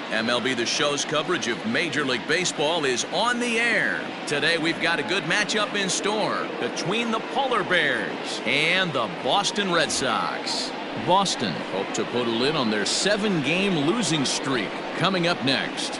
MLB The Show's coverage of Major League Baseball is on the air. Today we've got a good matchup in store between the Polar Bears and the Boston Red Sox. Boston hope to put a lid on their 7-game losing streak. Coming up next.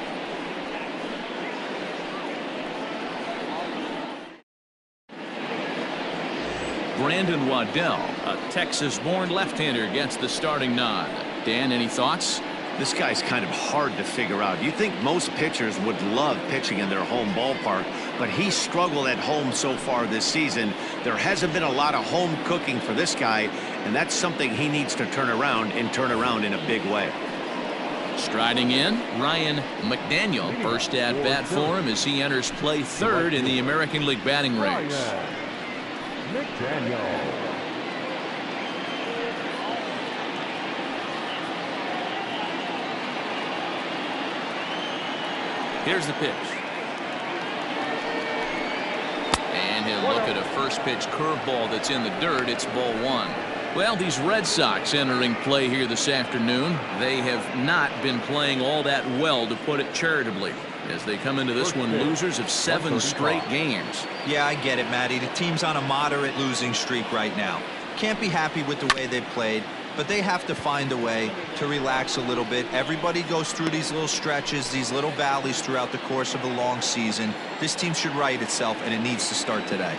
Brandon Waddell, a Texas-born left-hander, gets the starting nod. Dan, any thoughts? This guy's kind of hard to figure out. You think most pitchers would love pitching in their home ballpark, but he struggled at home so far this season. There hasn't been a lot of home cooking for this guy, and that's something he needs to turn around in a big way. Striding in, Ryan McDaniel. First at bat for him as he enters play third in the American League batting race. McDaniel. Here's the pitch. And he'll look at a first pitch curveball that's in the dirt. It's ball one. Well, these Red Sox entering play here this afternoon. They have not been playing all that well, to put it charitably, as they come into this one losers of 7 straight games. Yeah, I get it, Matty. The team's on a moderate losing streak right now. Can't be happy with the way they played, but they have to find a way to relax a little bit. Everybody goes through these little stretches, these little valleys throughout the course of a long season. This team should right itself, and it needs to start today.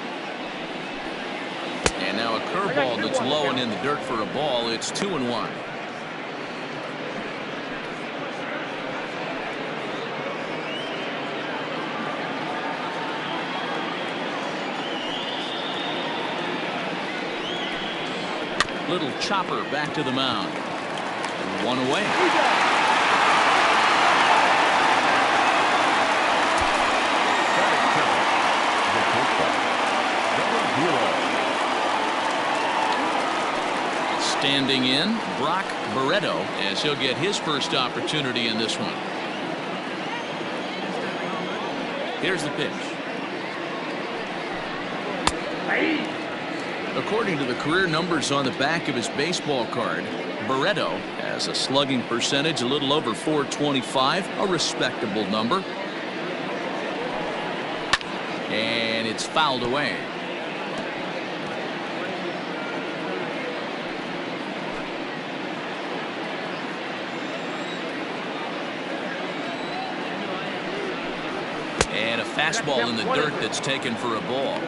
And now a curveball that's low and in the dirt for a ball. It's 2-1. Little chopper back to the mound. One away. Standing in, Brock Barreto, as he'll get his first opportunity in this one. Here's the pitch. According to the career numbers on the back of his baseball card, Barreto has a slugging percentage a little over .425, a respectable number. And it's fouled away. And a fastball in the dirt that's taken for a ball.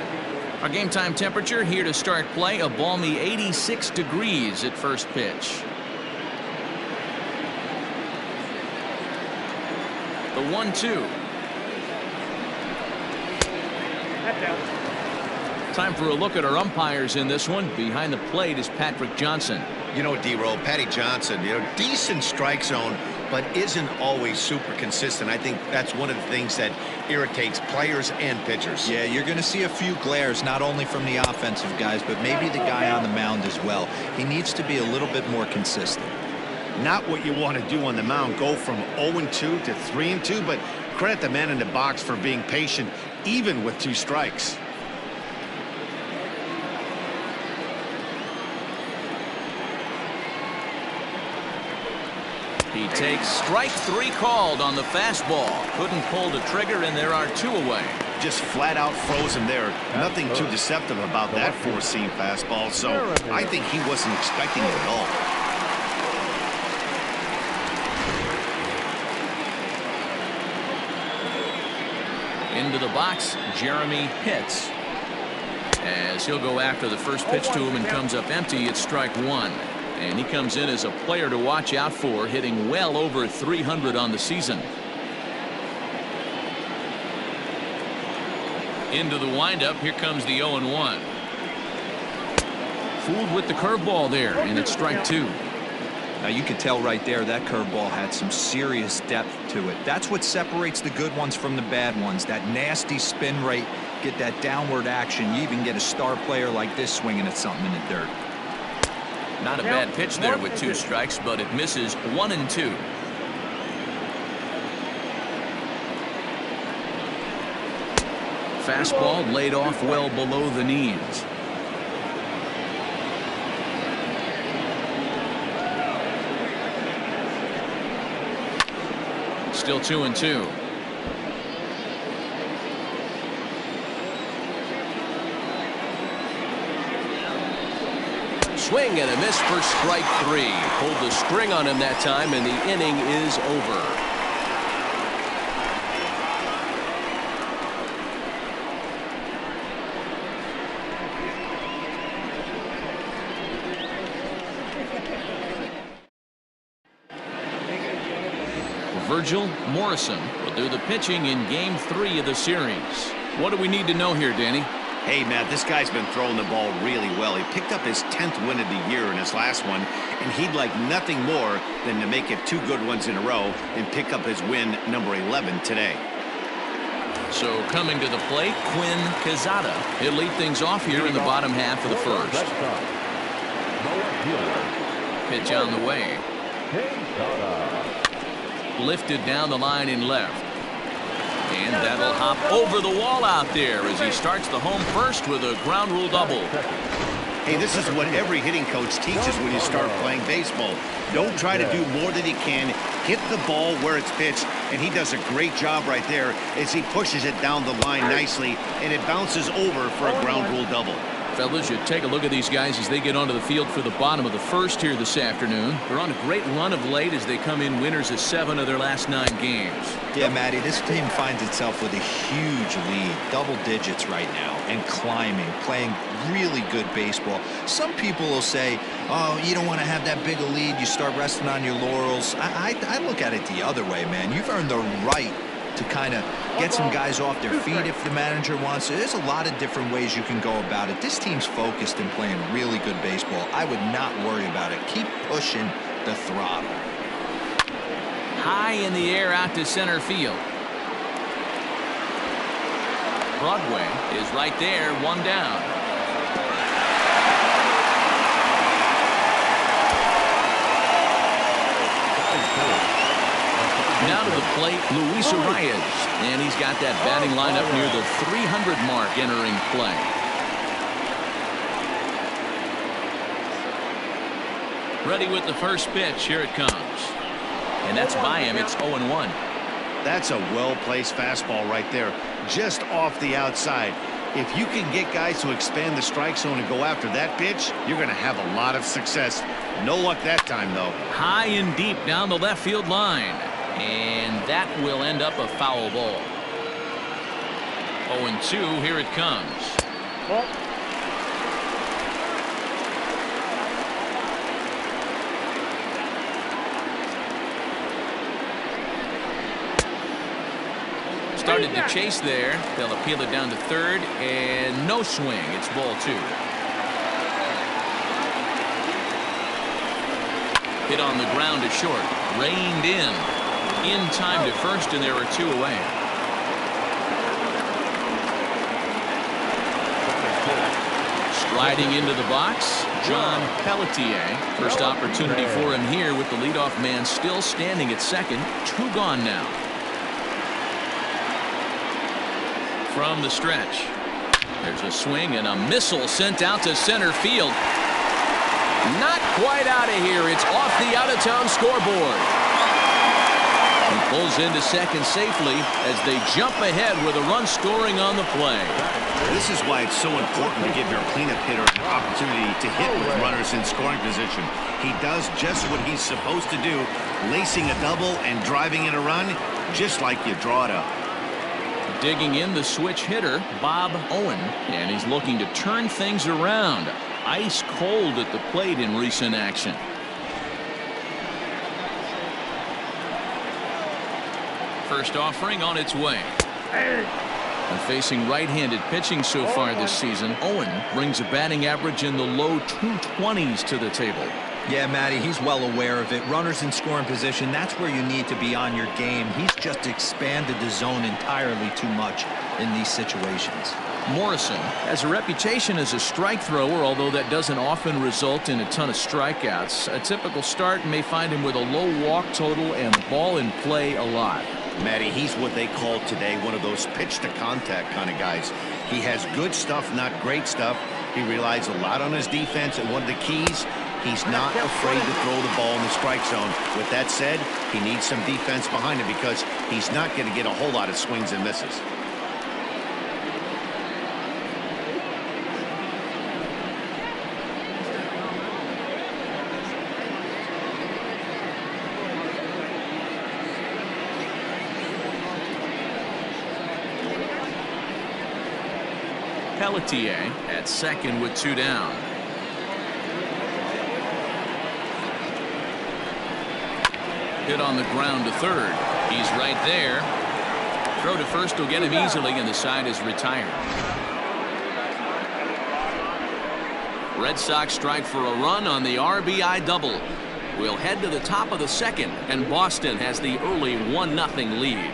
Our game time temperature here to start play, a balmy 86 degrees at first pitch. The 1-2. Time for a look at our umpires in this one. Behind the plate is Patrick Johnson. You know, D-Roll, Patty Johnson, decent strike zone, but isn't always super consistent. I think that's one of the things that irritates players and pitchers. Yeah, you're going to see a few glares, not only from the offensive guys, but maybe the guy on the mound as well. He needs to be a little bit more consistent. Not what you want to do on the mound, go from 0-2 to 3-2, but credit the man in the box for being patient, even with 2 strikes. He takes strike 3 called on the fastball. Couldn't pull the trigger, and there are 2 away. Just flat out frozen there. Nothing too deceptive about that 4-seam fastball, so I think he wasn't expecting it at all. Into the box, Jeremy Pitts. As he'll go after the first pitch to him and comes up empty, it's strike 1. And he comes in as a player to watch out for, hitting well over 300 on the season. Into the windup, here comes the 0-1. Fooled with the curveball there, and it's strike 2. Now you can tell right there that curveball had some serious depth to it. That's what separates the good ones from the bad ones. That nasty spin rate, get that downward action. You even get a star player like this swinging at something in the dirt. Not a bad pitch there with 2 strikes, but it misses 1-2. Fastball laid off well below the knees. Still 2-2. Swing and a miss for strike 3. Pulled the string on him that time, and the inning is over. Virgil Morrison will do the pitching in Game 3 of the series. What do we need to know here, Danny? Hey, Matt, this guy's been throwing the ball really well. He picked up his 10th win of the year in his last one, and he'd like nothing more than to make it 2 good ones in a row and pick up his win number 11 today. So coming to the plate, Quinn Quezada. He'll lead things off here in the bottom half of the first. Pitch on the way. Lifted down the line in left. And that'll hop over the wall out there as he starts the home first with a ground rule double. Hey, this is what every hitting coach teaches when you start playing baseball. Don't try to do more than you can. Hit the ball where it's pitched, and he does a great job right there as he pushes it down the line nicely, and it bounces over for a ground rule double. Fellas, you take a look at these guys as they get onto the field for the bottom of the first here this afternoon. They're on a great run of late as they come in winners of 7 of their last 9 games. Yeah, Matty, this team finds itself with a huge lead, double digits right now, and climbing, playing really good baseball. Some people will say, oh, you don't want to have that big a lead, you start resting on your laurels. I look at it the other way, man. You've earned the right to kind of get some guys off their feet if the manager wants to. There's a lot of different ways you can go about it. This team's focused and playing really good baseball. I would not worry about it. Keep pushing the throttle. High in the air out to center field. Broadway is right there, 1 down. Now to the plate, Luis Arias, and he's got that batting lineup near the 300 mark entering play. Ready with the first pitch. Here it comes. And that's by him. It's 0-1. That's a well-placed fastball right there, just off the outside. If you can get guys to expand the strike zone and go after that pitch, you're going to have a lot of success. No luck that time, though. High and deep down the left field line. And that will end up a foul ball. 0-2, here it comes. Started to chase there. They'll appeal it down to third, and no swing. It's ball 2. Hit on the ground to short. Reined in time to first, and there are 2 away. Striding into the box, John Pelletier. First opportunity for him here with the leadoff man still standing at second. 2 gone now. From the stretch, there's a swing and a missile sent out to center field. Not quite out of here. It's off the out-of-town scoreboard. He pulls into second safely as they jump ahead with a run scoring on the play. This is why it's so important to give your cleanup hitter an opportunity to hit with runners in scoring position. He does just what he's supposed to do, lacing a double and driving in a run, just like you draw it up. Digging in the switch hitter, Bob Owen, and he's looking to turn things around. Ice cold at the plate in recent action. First offering on its way. And facing right-handed pitching so far this season, Owen brings a batting average in the low 220s to the table. Yeah, Matty, he's well aware of it. Runners in scoring position, that's where you need to be on your game. He's just expanded the zone entirely too much in these situations. Morrison has a reputation as a strike thrower, although that doesn't often result in a ton of strikeouts. A typical start may find him with a low walk total and ball in play a lot. Matty, he's what they call today one of those pitch-to-contact kind of guys. He has good stuff, not great stuff. He relies a lot on his defense, and one of the keys, He's not afraid to throw the ball in the strike zone. With that said, he needs some defense behind him because he's not going to get a whole lot of swings and misses. Pelletier at second with 2 down. Hit on the ground to third. He's right there. Throw to first will get him easily, and the side is retired. Red Sox strike for a run on the RBI double. We'll head to the top of the second, and Boston has the early 1-0 lead.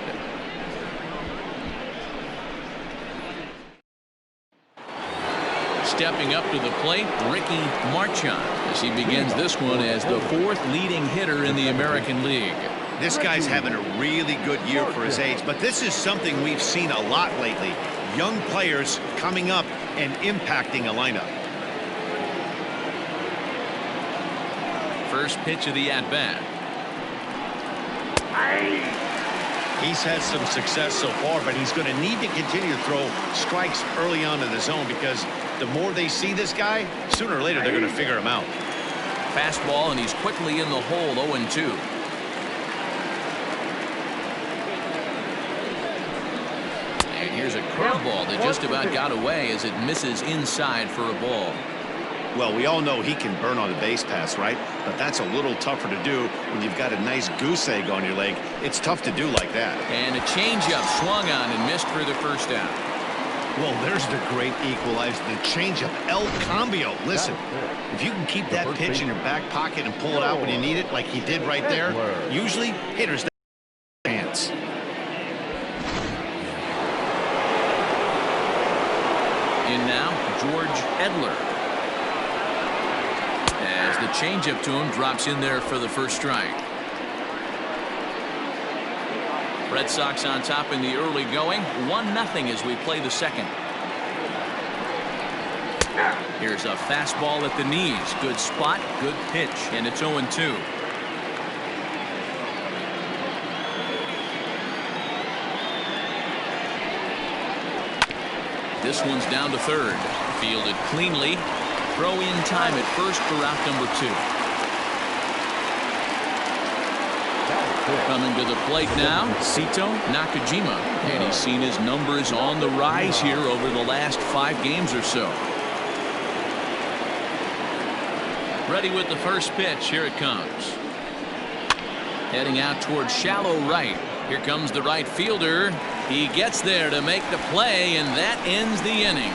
Stepping up to the plate, Ricky Marchand, as he begins this one as the 4th leading hitter in the American League. This guy's having a really good year for his age, but this is something we've seen a lot lately. Young players coming up and impacting a lineup. First pitch of the at-bat. He's had some success so far, but he's going to need to continue to throw strikes early on in the zone because the more they see this guy, sooner or later they're going to figure him out. Fastball, and he's quickly in the hole, 0-2. And here's a curveball that just about got away as it misses inside for a ball. Well, we all know he can burn on a base pass, right? But that's a little tougher to do when you've got a nice goose egg on your leg. It's tough to do like that. And a changeup swung on and missed for the first out. Well, there's the great equalizer, the changeup, El Cambio. Listen, if you can keep that pitch in your back pocket and pull it out when you need it, like he did right there, usually hitters have a chance. In now, George Edler. As the changeup to him drops in there for the first strike. Red Sox on top in the early going, 1-0 as we play the second. Here's a fastball at the knees. Good spot, good pitch, and it's 0-2. This one's down to third. Fielded cleanly. Throw in time at first for out number 2. Coming to the plate now, Sito Nakajima, and he's seen his numbers on the rise here over the last 5 games or so. Ready with the first pitch. Here it comes. Heading out towards shallow right. Here comes the right fielder. He gets there to make the play, and that ends the inning.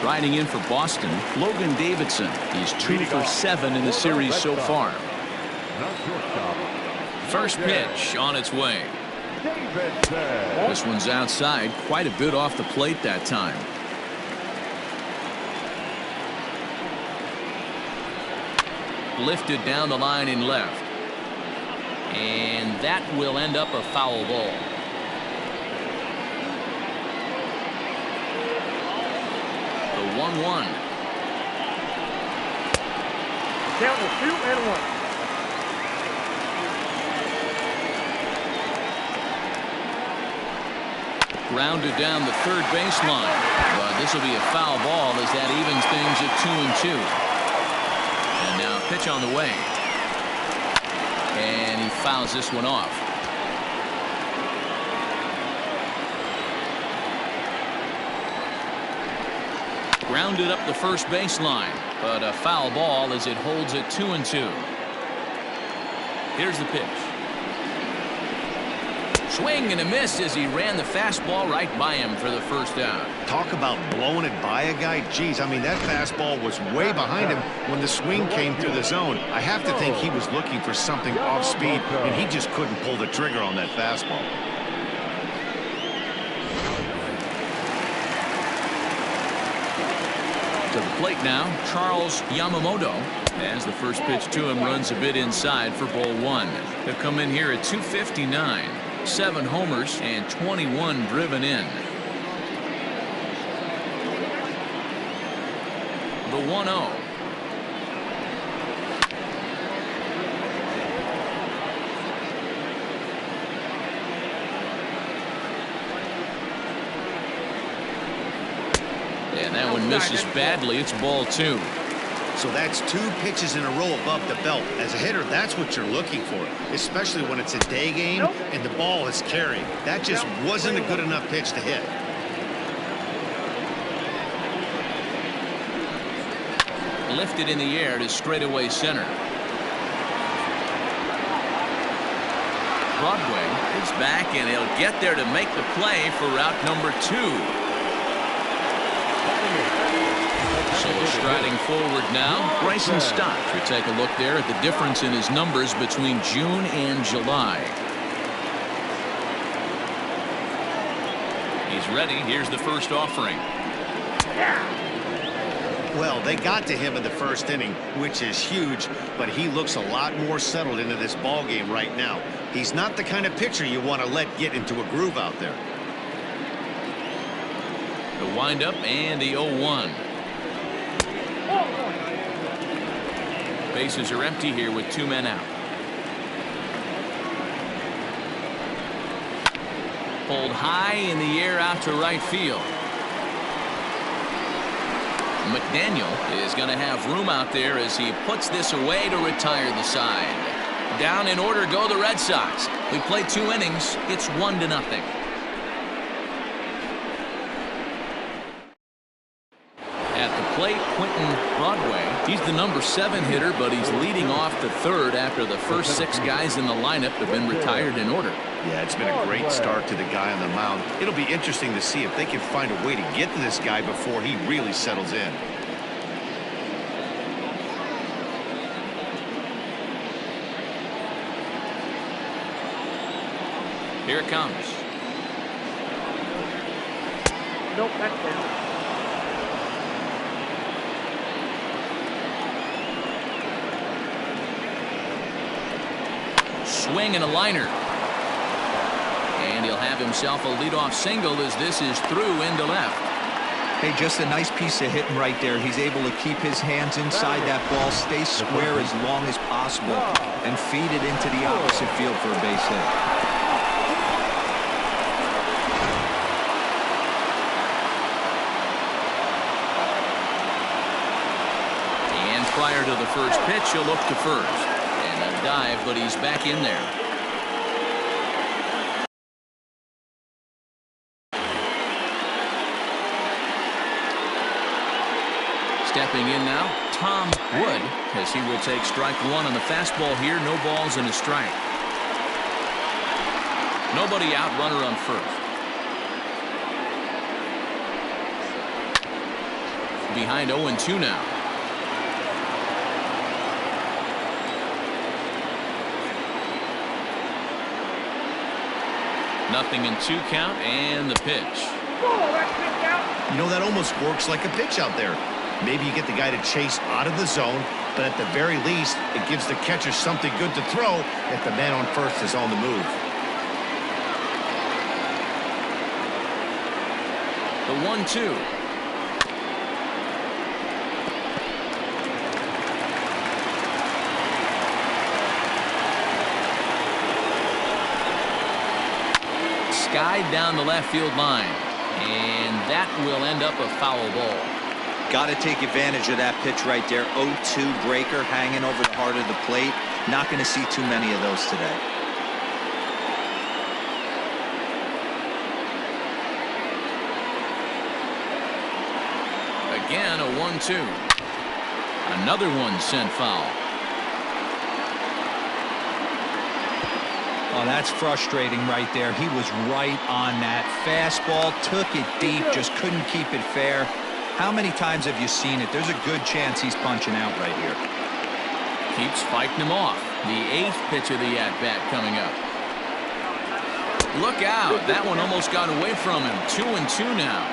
Riding in for Boston, Logan Davidson. He's 2 for 7 in the series so far. First pitch on its way. This one's outside, quite a bit off the plate that time. Lifted down the line in left. And that will end up a foul ball. The 1-1. Count is 2-1. Grounded down the third baseline, but this will be a foul ball as that evens things at 2-2. And now a pitch on the way, and he fouls this one off. Grounded up the first baseline, but a foul ball as it holds at 2-2. Here's the pitch. Swing and a miss as he ran the fastball right by him for the first out. Talk about blowing it by a guy. Geez, I mean, that fastball was way behind him when the swing came through the zone. I have to think he was looking for something off speed, and he just couldn't pull the trigger on that fastball. To the plate now, Charles Yamamoto. As the first pitch to him runs a bit inside for ball one. He'll come in here at 259. 7 homers and 21 driven in. The 1-0. And that one misses badly. It's ball 2. So that's 2 pitches in a row above the belt. As a hitter, that's what you're looking for, especially when it's a day game and the ball is carried. That just wasn't a good enough pitch to hit. Lifted in the air to straightaway center. Broadway is back, and he'll get there to make the play for route number 2. So striding forward now, Bryson Stott. We take a look there at the difference in his numbers between June and July. He's ready. Here's the first offering. Well, they got to him in the first inning, which is huge, but he looks a lot more settled into this ball game right now. He's not the kind of pitcher you want to let get into a groove out there. The windup and the 0-1. Bases are empty here with 2 men out. Pulled high in the air out to right field. McDaniel is going to have room out there as he puts this away to retire the side. Down in order go the Red Sox. We played 2 innings. It's 1-0. Plate Quentin Broadway. He's the number 7 hitter, but he's leading off the 3rd after the first 6 guys in the lineup have been retired in order. Yeah, it's been a great start to the guy on the mound. It'll be interesting to see if they can find a way to get to this guy before he really settles in. Here it comes. Nope, that's down. Swing and a liner. And he'll have himself a leadoff single as this is through into left. Hey, just a nice piece of hitting right there. He's able to keep his hands inside that ball, stay square as long as possible, and feed it into the opposite field for a base hit. And prior to the first pitch, he'll look to first. Dive, but he's back in there. Stepping in now, Tom Wood, as he will take strike 1 on the fastball here. No balls and a strike. Nobody out, runner on first. Behind 0-2 now. Nothing in 2 count, and the pitch. You know, that almost works like a pitch out there. Maybe you get the guy to chase out of the zone, but at the very least, it gives the catcher something good to throw if the man on first is on the move. The 1-2. Skied down the left field line, and that will end up a foul ball. Got to take advantage of that pitch right there. 0-2 breaker hanging over the heart of the plate. Not going to see too many of those today. Again, a 1-2. Another one sent foul. Oh, that's frustrating right there. He was right on that fastball, took it deep, just couldn't keep it fair. How many times have you seen it? There's a good chance he's punching out right here. Keeps fighting him off. The 8th pitch of the at-bat coming up. Look out. That one almost got away from him. 2-2 now.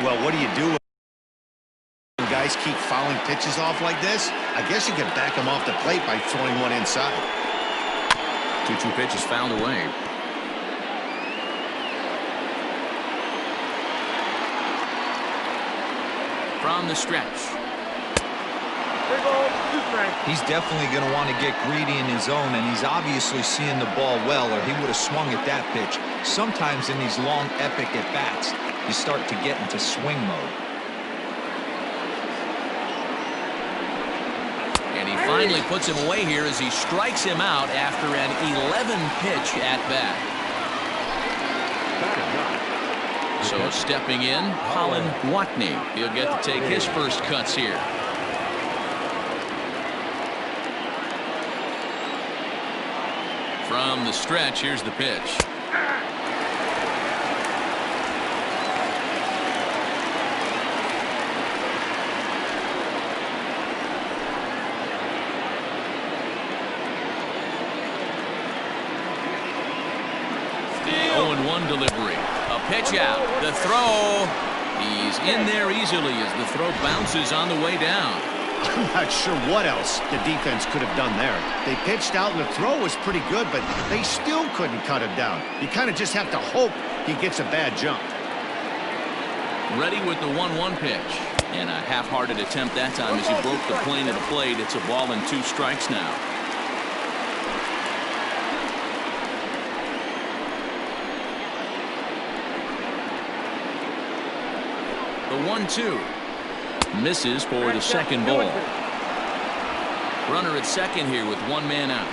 Well, what do you do when guys guys keep fouling pitches off like this, I guess you could back them off the plate by throwing one inside. 2-2 pitch is fouled away. From the stretch. He's definitely going to want to get greedy in his zone, and he's obviously seeing the ball well, or he would have swung at that pitch. Sometimes in these long, epic at-bats, you start to get into swing mode. And he finally puts him away here as he strikes him out after an 11-pitch at-bat. So stepping in, Colin Watney. He'll get to take his first cuts here. From the stretch, here's the pitch. The 0-1 delivery. A pitch out. The throw. He's in there easily as the throw bounces on the way down. I'm not sure what else the defense could have done there. They pitched out and the throw was pretty good, but they still couldn't cut him down. You kind of just have to hope he gets a bad jump. Ready with the 1-1 pitch. And a half-hearted attempt that time as he broke the plane of the plate. It's a ball and 2 strikes now. The 1-2. Misses for the second ball. Runner at second here with 1 man out.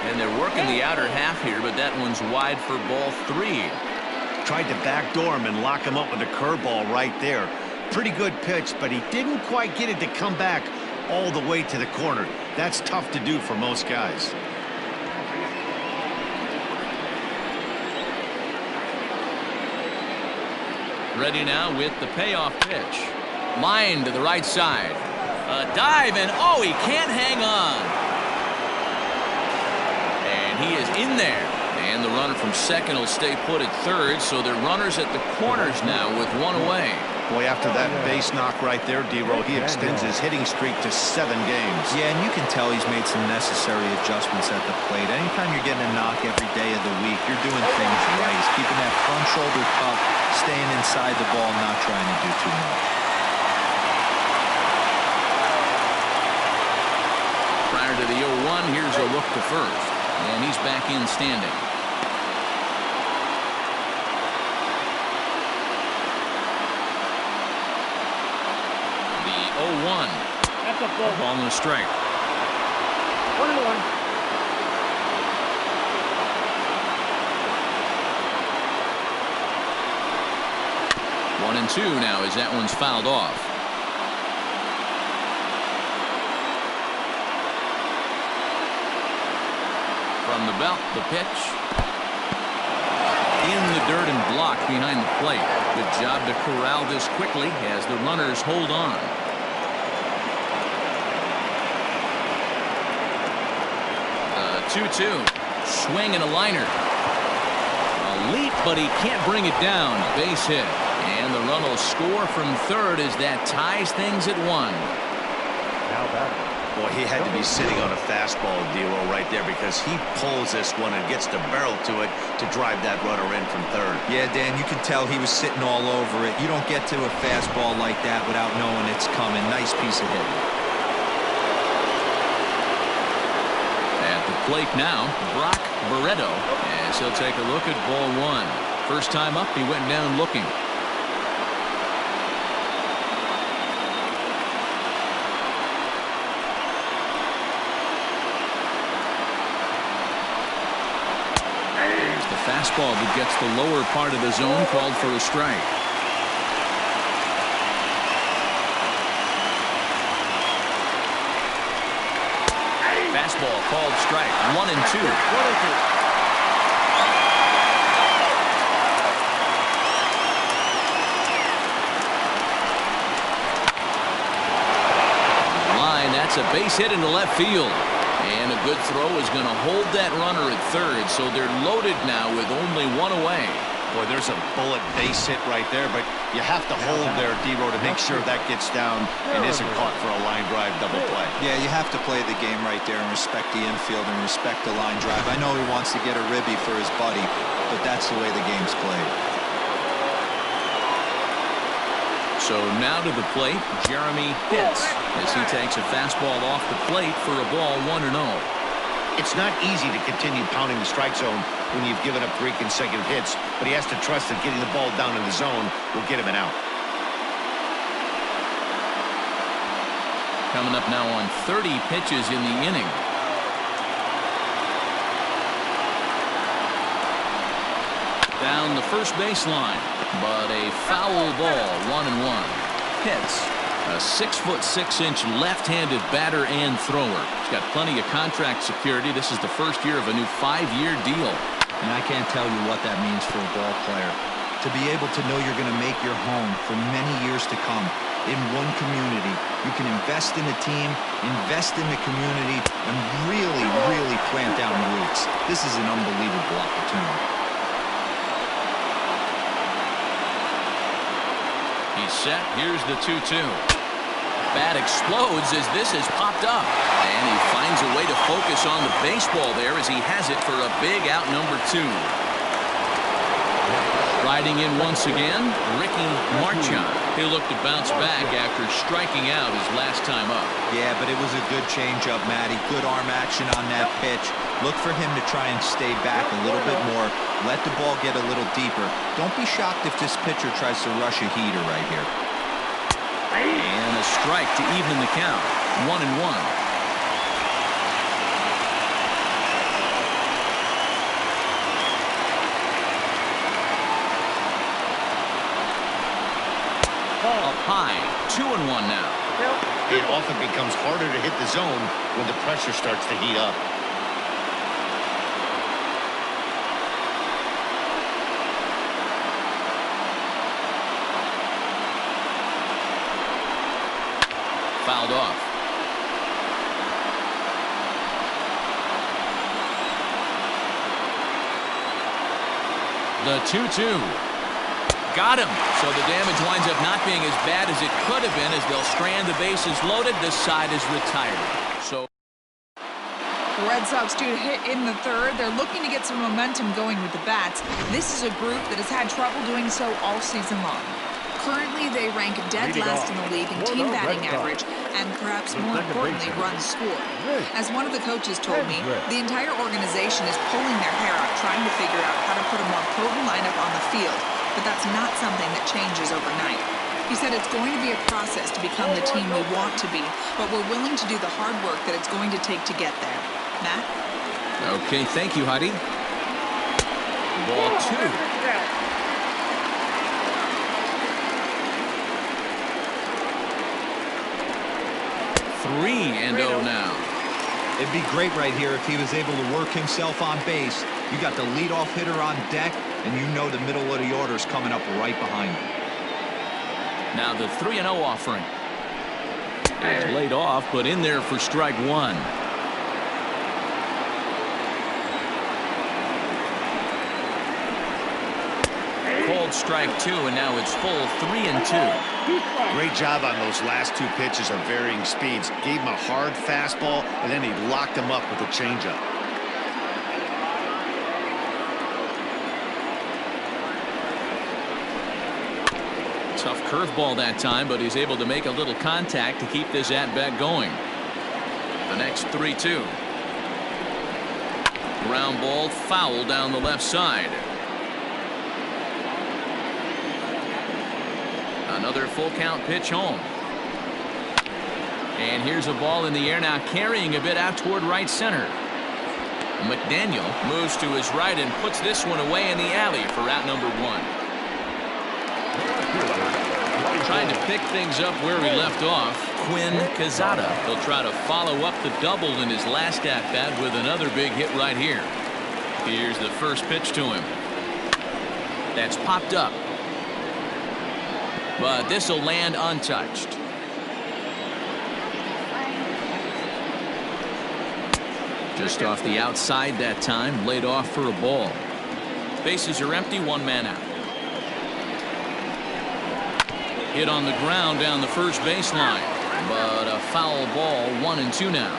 And they're working the outer half here, but that one's wide for ball 3. Tried to backdoor him and lock him up with a curveball right there. Pretty good pitch, but he didn't quite get it to come back all the way to the corner. That's tough to do for most guys. Ready now with the payoff pitch. Line to the right side. A dive, and oh, he can't hang on. And he is in there. And the runner from second will stay put at third, so they're runners at the corners now with 1 away. Boy, after that base knock right there, D-Row, he extends his hitting streak to 7 games. Yeah, and you can tell he's made some necessary adjustments at the plate. Anytime you're getting a knock every day of the week, you're doing things right. He's keeping that front shoulder tucked, staying inside the ball, not trying to do too much. Prior to the 0-1, here's a look to first. And he's back in standing. The 0-1. That's a ball. Ball and a strike. 1-1. 1-2 now as that one's fouled off. From the belt, the pitch. In the dirt and blocked behind the plate. Good job to corral this quickly as the runners hold on. The 2-2. Swing and a liner. A leap, but he can't bring it down. Base hit. And the run will score from third as that ties things at 1. Boy, he had to be sitting on a fastball, D-Row, right there, because he pulls this one and gets the barrel to it to drive that runner in from third. Yeah, Dan, you can tell he was sitting all over it. You don't get to a fastball like that without knowing it's coming. Nice piece of hitting. At the plate now, Brock Barreto, as he'll take a look at ball 1. First time up, he went down looking. Fastball that gets the lower part of the zone, called for a strike. Fastball called strike. 1-2. Line, that's a base hit into left field. And a good throw is going to hold that runner at third, so they're loaded now with only 1 away. Boy, there's a bullet base hit right there, but you have to hold there, D-Row, to make sure that gets down and isn't caught for a line drive double play. Yeah, you have to play the game right there and respect the infield and respect the line drive. I know he wants to get a ribby for his buddy, but that's the way the game's played. So now to the plate, Jeremy hits as he takes a fastball off the plate for a ball 1-0. It's not easy to continue pounding the strike zone when you've given up 3 consecutive hits, but he has to trust that getting the ball down in the zone will get him an out. Coming up now on 30 pitches in the inning. Down the first baseline, but a foul ball, 1-1. Hits. A 6'6" left-handed batter and thrower. He's got plenty of contract security. This is the first year of a new 5-year deal. And I can't tell you what that means for a ball player. To be able to know you're going to make your home for many years to come in one community. You can invest in the team, invest in the community, and really, really plant down the roots. This is an unbelievable opportunity. He's set. Here's the 2-2. Bat explodes as this has popped up. And he finds a way to focus on the baseball there as he has it for a big out number 2. Riding in once again, Ricky Marchand. He'll look to bounce back after striking out his last time up. Yeah, but it was a good changeup, Matty. Good arm action on that pitch. Look for him to try and stay back a little bit more. Let the ball get a little deeper. Don't be shocked if this pitcher tries to rush a heater right here. And a strike to even the count. 1-1. Up high, 2-1 now. It often becomes harder to hit the zone when the pressure starts to heat up. Fouled off. The 2-2. Got him. So the damage winds up not being as bad as it could have been as they'll strand the bases loaded. The side is retired. So the Red Sox due to hit in the third. They're looking to get some momentum going with the bats. This is a group that has had trouble doing so all season long. Currently, they rank dead last in the league in team batting average and perhaps more importantly, runs scored. As one of the coaches told me, the entire organization is pulling their hair out trying to figure out how to put a more potent lineup on the field. But that's not something that changes overnight. He said it's going to be a process to become the team we want to be, but we're willing to do the hard work that it's going to take to get there. Matt? Okay, thank you, Heidi. Ball 2. Three and 0 now. It'd be great right here if he was able to work himself on base. You got the leadoff hitter on deck, and you know the middle of the order is coming up right behind him. Now the 3-0 offering. It's laid off, but in there for strike 1. Called strike 2, and now it's full 3-2. Great job on those last 2 pitches of varying speeds. Gave him a hard fastball, and then he locked him up with a changeup. Tough curveball that time, but he's able to make a little contact to keep this at-bat going. The next 3-2. Ground ball foul down the left side. Another full count pitch home. And here's a ball in the air now, carrying a bit out toward right center. McDaniel moves to his right and puts this one away in the alley for out number 1. Trying to pick things up where he left off, Quinn Quezada. He'll try to follow up the double in his last at-bat with another big hit right here. Here's the first pitch to him. That's popped up. But this will land untouched. Just off the outside that time, laid off for a ball. Bases are empty, one man out. Hit on the ground down the first baseline, but a foul ball, 1-2 now.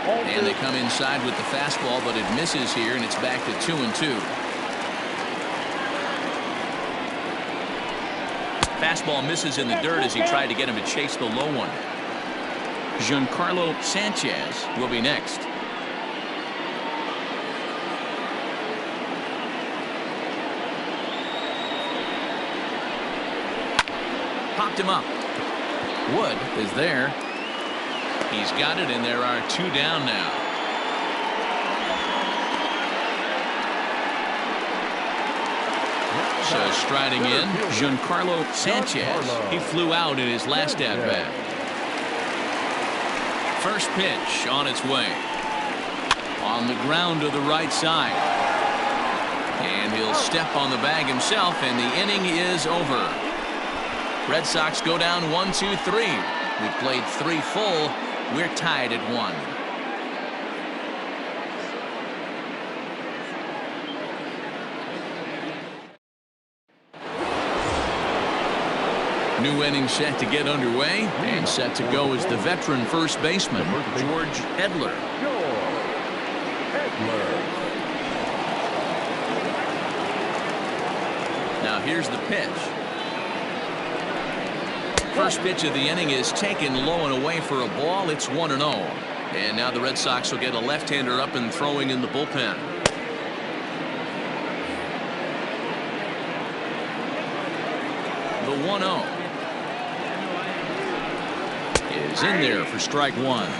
And they come inside with the fastball, but it misses here, and it's back to 2-2. Fastball misses in the dirt as he tried to get him to chase the low one. Giancarlo Sanchez will be next. Popped him up. Wood is there. He's got it, and there are 2 down now. So striding in, Giancarlo Sanchez. He flew out in his last at-bat. First pitch on its way. On the ground to the right side. And he'll step on the bag himself, and the inning is over. Red Sox go down 1-2-3. We played 3 full. We're tied at 1. New inning set to get underway, and set to go is the veteran first baseman, George Edler. Now here's the pitch. First pitch of the inning is taken low and away for a ball. It's 1-0. And now the Red Sox will get a left-hander up and throwing in the bullpen. The 1-0 is in there for strike 1.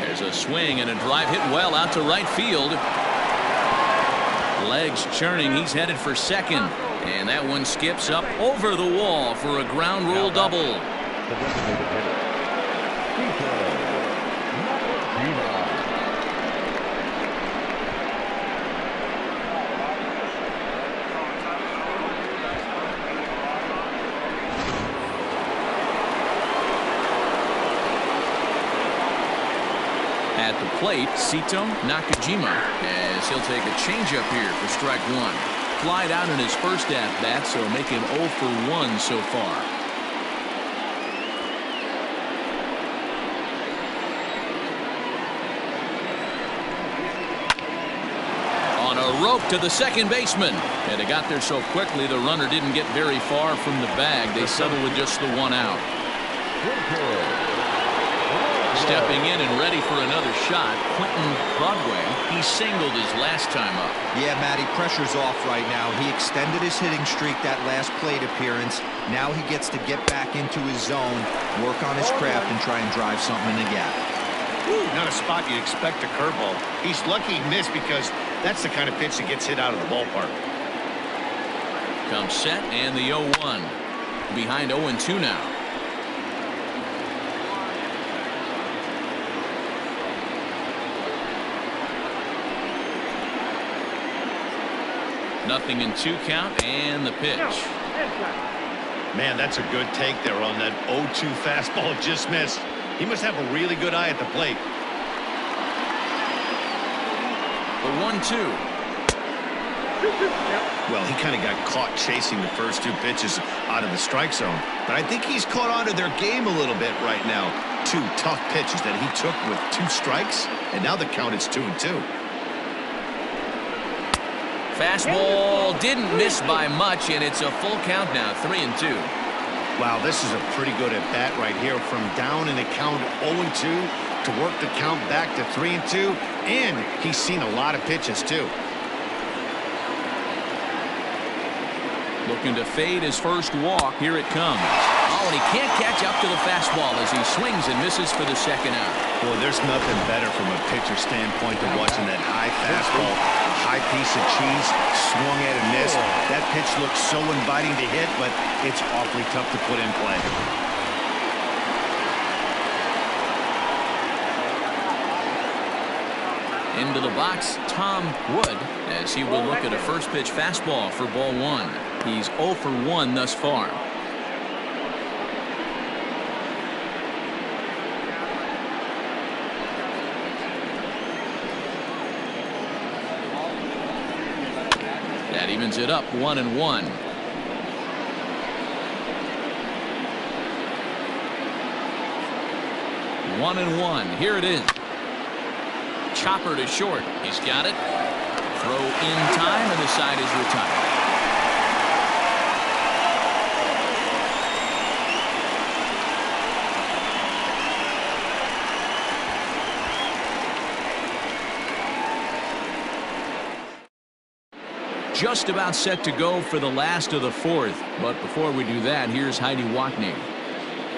There's a swing and a drive hit well out to right field. Legs churning. He's headed for second. And that one skips up over the wall for a ground rule double. At the plate, Sito Nakajima, as he'll take a changeup here for strike 1. Flied out in his first at-bat, so make him 0 for 1 so far. On a rope to the second baseman. And it got there so quickly the runner didn't get very far from the bag. They settled with just the 1 out. Stepping in and ready for another shot, Quentin Broadway. He singled his last time up. Yeah, Matty, pressure's off right now. He extended his hitting streak that last plate appearance. Now he gets to get back into his zone, work on his craft, and try and drive something in the gap. Not a spot you'd expect a curveball. He's lucky he missed because that's the kind of pitch that gets hit out of the ballpark. Comes set and the 0-1. Behind 0-2 now. Nothing in 2 count, and the pitch. Man, that's a good take there on that 0-2 fastball just missed. He must have a really good eye at the plate. The 1-2. Well, he kind of got caught chasing the first 2 pitches out of the strike zone. But I think he's caught on to their game a little bit right now. 2 tough pitches that he took with 2 strikes, and now the count is 2-2. Fastball didn't miss by much, and it's a full count now, 3-2. Wow, this is a pretty good at bat right here, from down in the count 0-2 to work the count back to 3-2, and he's seen a lot of pitches too. Looking to fade his first walk. Here it comes. Oh, and he can't catch up to the fastball as he swings and misses for the second out. Boy, there's nothing better from a pitcher standpoint than watching that high fastball, a high piece of cheese, swung at and missed. That pitch looks so inviting to hit, but it's awfully tough to put in play. Into the box, Tom Wood, as he will look at a first pitch fastball for ball 1. He's 0 for 1 thus far. evens it up 1-1. One and one. Here it is. Chopper to short. He's got it. Throw in time, and the side is retired. Just about set to go for the last of the fourth. But before we do that, here's Heidi Wackney.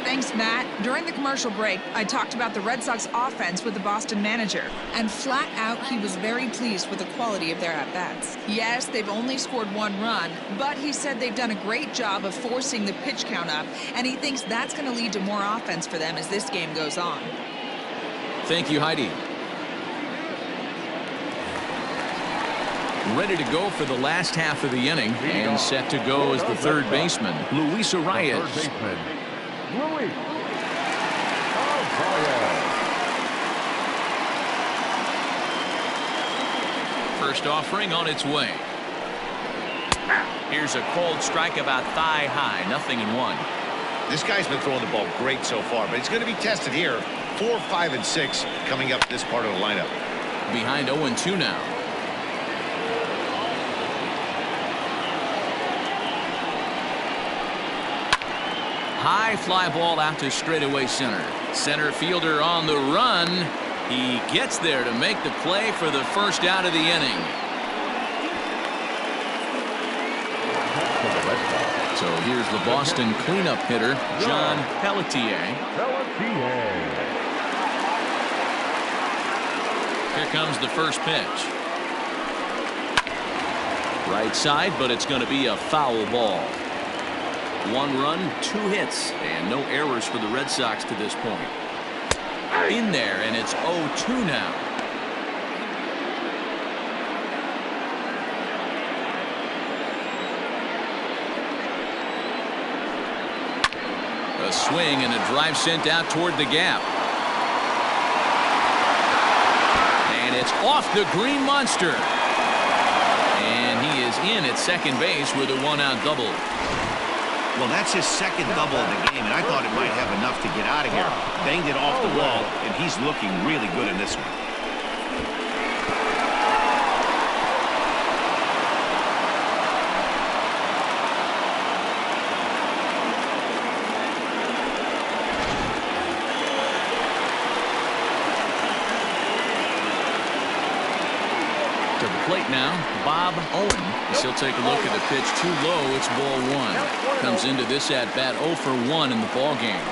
Thanks, Matt. During the commercial break, I talked about the Red Sox offense with the Boston manager, and flat out, he was very pleased with the quality of their at-bats. Yes, they've only scored 1 run, but he said they've done a great job of forcing the pitch count up, and he thinks that's going to lead to more offense for them as this game goes on. Thank you, Heidi. Ready to go for the last half of the inning, and set to go as the third baseman, Luis Arias. First offering on its way. Here's a cold strike about thigh high, 0-1. This guy's been throwing the ball great so far, but he's going to be tested here. 4, 5, and 6 coming up this part of the lineup. Behind 0-2 now. High fly ball out to straightaway center. Center fielder on the run. He gets there to make the play for the first out of the inning. So here's the Boston cleanup hitter, John Pelletier. Here comes the first pitch. Right side, but it's going to be a foul ball. 1 run, 2 hits, and no errors for the Red Sox to this point. In there, and it's 0-2 now. A swing and a drive sent out toward the gap. And it's off the Green Monster. And he is in at second base with a 1-out double. Well, that's his second double of the game, and I thought it might have enough to get out of here. Banged it off the wall, and he's looking really good in this one. To the plate now, Bob Owen. He'll take a look at the pitch. Too low. It's ball 1. Comes into this at bat 0 for 1 in the ball game.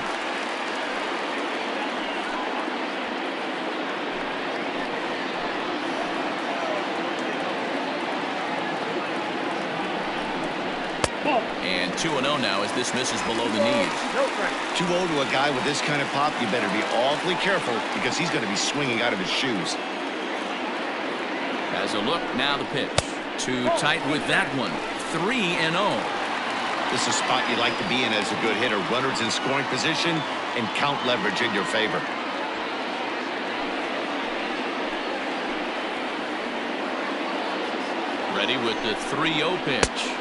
And 2-0 now as this misses below the knees. 2-0 to a guy with this kind of pop, you better be awfully careful because he's going to be swinging out of his shoes. As a look, now the pitch. Too tight with that one. 3-0. This is a spot you like to be in as a good hitter. Runners in scoring position and count leverage in your favor. Ready with the 3-0 pitch.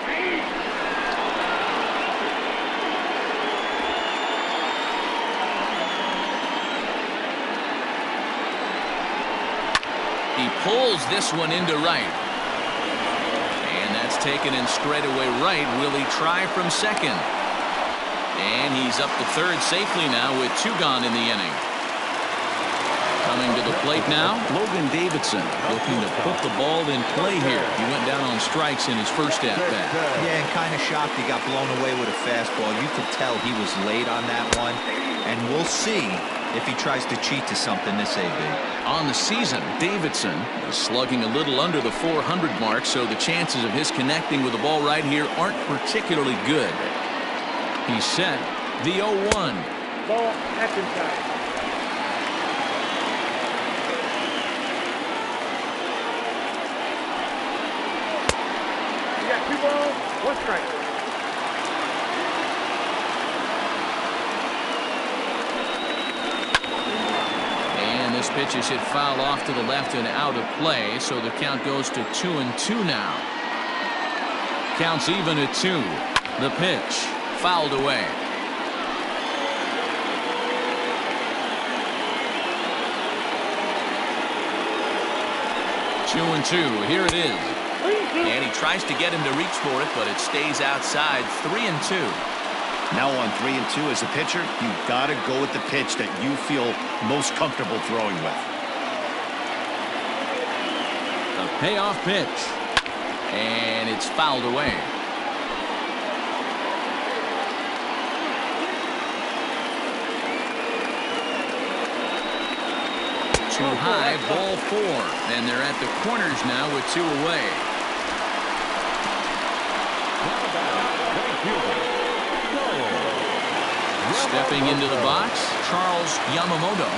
He pulls this one into right. And that's taken in straightaway right. Will he try from second? And he's up to third safely now with 2 gone in the inning. Coming to the plate now, Logan Davidson looking to put the ball in play here. He went down on strikes in his first at-bat. Yeah, and kind of shocked he got blown away with a fastball. You could tell he was late on that one. And we'll see if he tries to cheat to something this AB. On the season, Davidson is slugging a little under the 400 mark, so the chances of his connecting with the ball right here aren't particularly good. He's set the 0-1. Ball at inside. You got 2 balls, 1 strike. This pitch is hit foul off to the left and out of play, so the count goes to 2-2 now. Counts even at 2. The pitch fouled away. 2-2. Here it is. And he tries to get him to reach for it, but it stays outside. 3-2. Now on 3-2 as a pitcher, you've got to go with the pitch that you feel most comfortable throwing with. The payoff pitch. And it's fouled away. Too high, ball 4. And they're at the corners now with 2 away. Stepping into the box, Charles Yamamoto.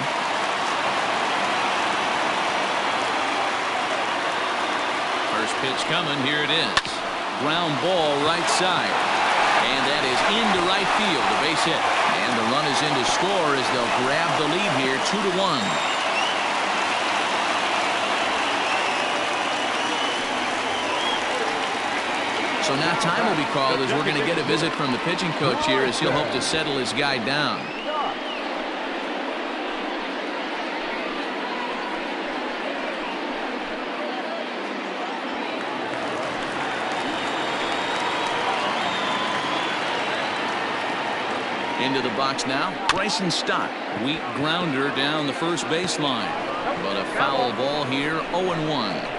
First pitch coming, here it is. Ground ball right side. And that is into right field, a base hit. And the run is in to score as they'll grab the lead here, 2-1. So now time will be called as we're going to get a visit from the pitching coach here as he'll hope to settle his guy down. Into the box now, Bryson Stott. Weak grounder down the first baseline. But a foul ball here, 0-1.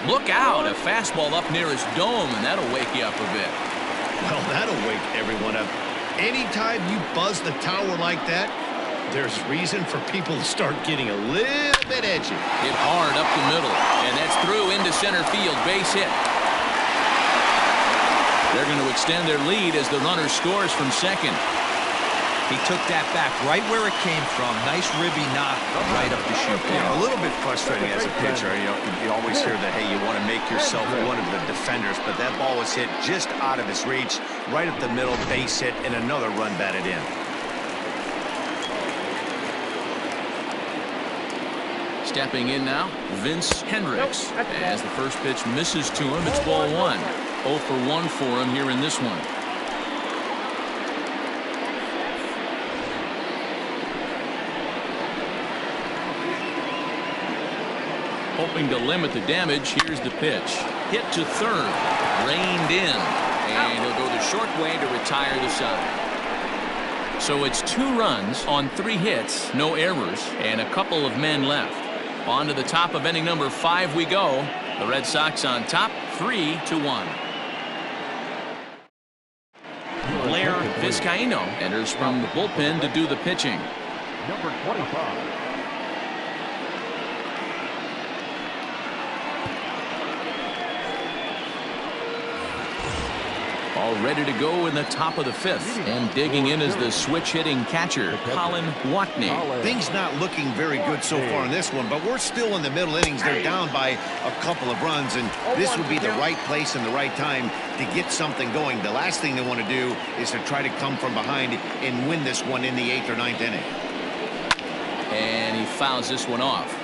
Look out, a fastball up near his dome, and that'll wake you up a bit. Well, that'll wake everyone up. Anytime you buzz the tower like that, there's reason for people to start getting a little bit edgy. Hit hard up the middle, and that's through into center field, base hit. They're going to extend their lead as the runner scores from second. He took that back right where it came from. Nice ribby knock right up the chute. Yeah, a little bit frustrating as a pitcher. You always hear that, hey, you want to make yourself one of the defenders, but that ball was hit just out of his reach, right up the middle, base hit, and another run batted in. Stepping in now, Vince Hendricks. As the first pitch misses to him, it's ball 1. 0 for 1 for him here in this one. Hoping to limit the damage, here's the pitch. Hit to third, reined in, and he'll go the short way to retire the side. So it's 2 runs on 3 hits, no errors, and a couple of men left. On to the top of inning number 5 we go. The Red Sox on top, 3-1. Blair Vizcaíno enters from the bullpen to do the pitching. Number 25. All ready to go in the top of the 5th. And digging in is the switch-hitting catcher, Colin Watney. Things not looking very good so far in this one, but we're still in the middle innings. They're down by a couple of runs, and this would be the right place and the right time to get something going. The last thing they want to do is to try to come from behind and win this one in the 8th or 9th inning. And he fouls this one off.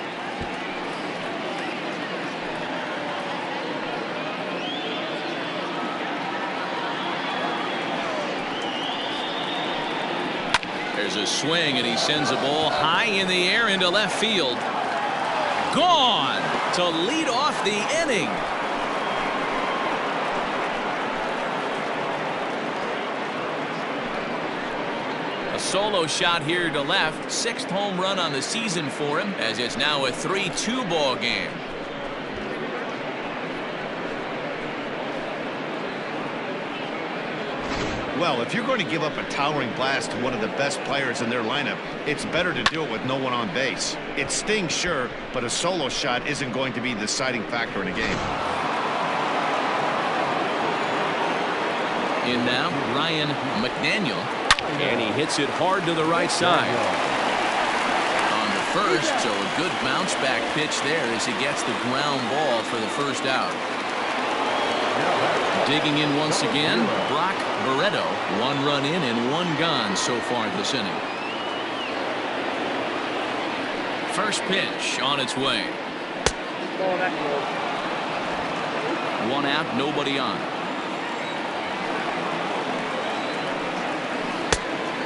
There's a swing, and he sends a ball high in the air into left field. Gone to lead off the inning. A solo shot here to left. 6th home run on the season for him, as it's now a 3-2 ball game. Well, if you're going to give up a towering blast to one of the best players in their lineup, it's better to do it with no one on base. It stings, sure, but a solo shot isn't going to be the deciding factor in a game. In now, Ryan McDaniel, and he hits it hard to the right side. On the first, so a good bounce back pitch there as he gets the ground ball for the first out. Digging in once again, Brock Barreto. 1 run in and 1 gone so far this inning. First pitch on its way. 1 out, nobody on.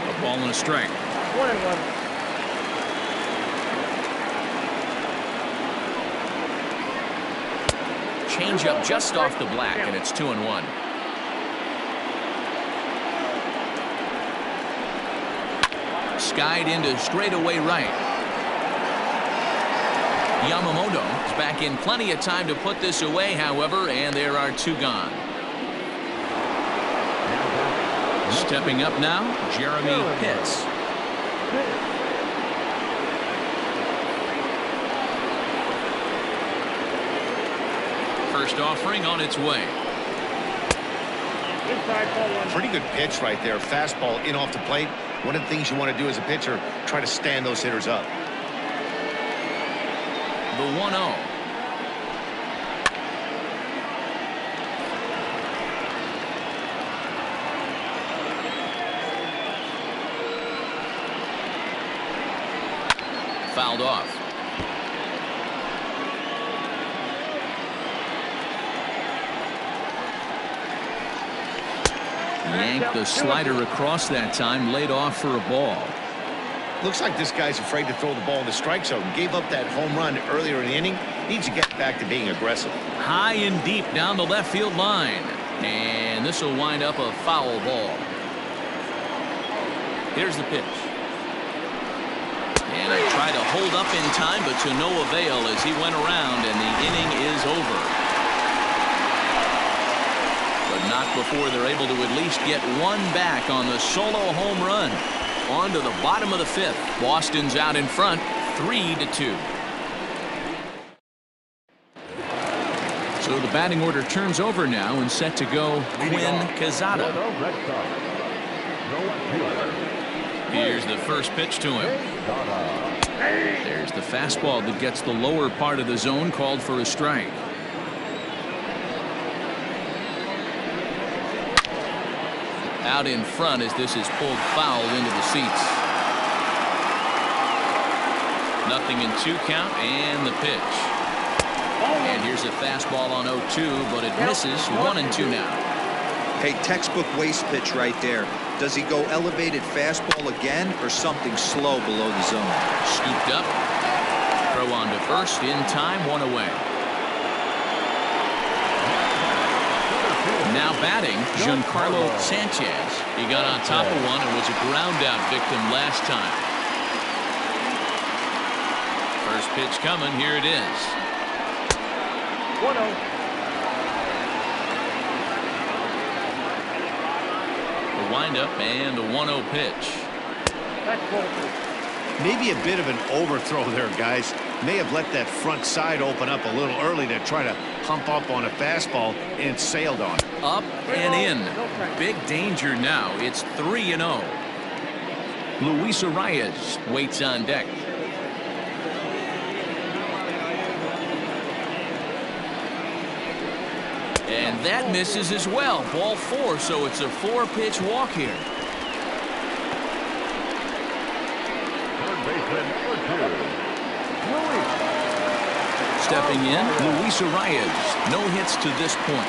A ball and a strike. 1-1. Change up just off the black, and it's 2-1. Skied into straightaway right. Yamamoto is back in plenty of time to put this away, however, and there are 2 gone. Stepping up now, Jeremy Pitts. First offering on its way. Pretty good pitch right there. Fastball in off the plate. One of the things you want to do as a pitcher, try to stand those hitters up. The 1-0. Fouled off. Yanked the slider across that time, laid off for a ball. Looks like this guy's afraid to throw the ball in the strike zone. Gave up that home run earlier in the inning. Needs to get back to being aggressive. High and deep down the left field line. And this will wind up a foul ball. Here's the pitch. And he tried to hold up in time, but to no avail as he went around, and the inning is over. But not before they're able to at least get 1 back on the solo home run. On to the bottom of the 5th. Boston's out in front, 3-2. So the batting order turns over now and set to go Quinn Quezada. Here's the first pitch to him. There's the fastball that gets the lower part of the zone, called for a strike. Out in front as this is pulled foul into the seats. Nothing in 2 count, and the pitch. And here's a fastball on 0-2, but it misses. 1-2 now. Hey, textbook waste pitch right there. Does he go elevated fastball again or something slow below the zone? Scooped up. Throw on to first in time, 1 away. Now batting, Giancarlo Sanchez. He got on top of one and was a ground out victim last time. First pitch coming. Here it is. 1-0. The windup and a 1-0 pitch. That's ball. Maybe a bit of an overthrow there, guys. May have let that front side open up a little early to try to hump up on a fastball and sailed on it. Up and in. Big danger now. It's 3-0. Luis Arias waits on deck. And that misses as well. Ball 4, so it's a 4-pitch walk here. Third baseman number 2. Stepping in, Luis Arias. No hits to this point.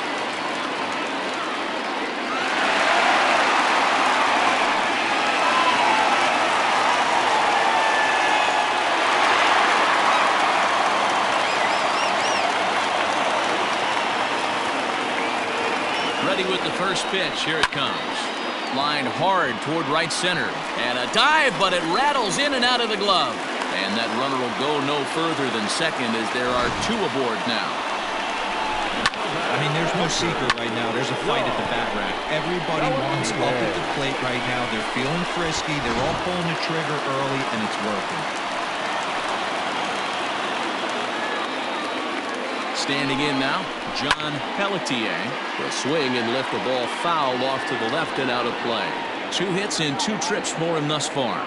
Ready with the first pitch. Here it comes. Lined hard toward right center. And a dive, but it rattles in and out of the glove. And that runner will go no further than second as there are 2 aboard now. I mean, there's no secret right now. There's a fight at the bat rack. Everybody wants up at the plate right now. They're feeling frisky. They're all pulling the trigger early, and it's working. Standing in now, John Pelletier will swing and lift the ball foul off to the left and out of play. 2 hits and 2 trips for him thus far.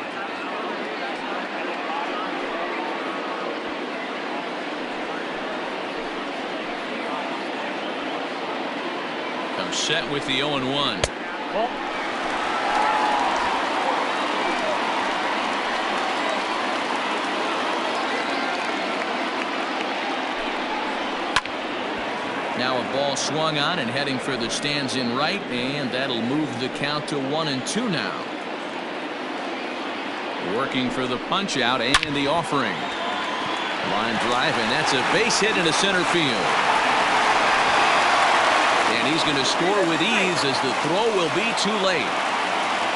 set with the 0-1. Ball. Now a ball swung on and heading for the stands in right, and that'll move the count to 1-2 now. Working for the punch out and the offering. Line drive, and that's a base hit into center field. And he's going to score with ease as the throw will be too late.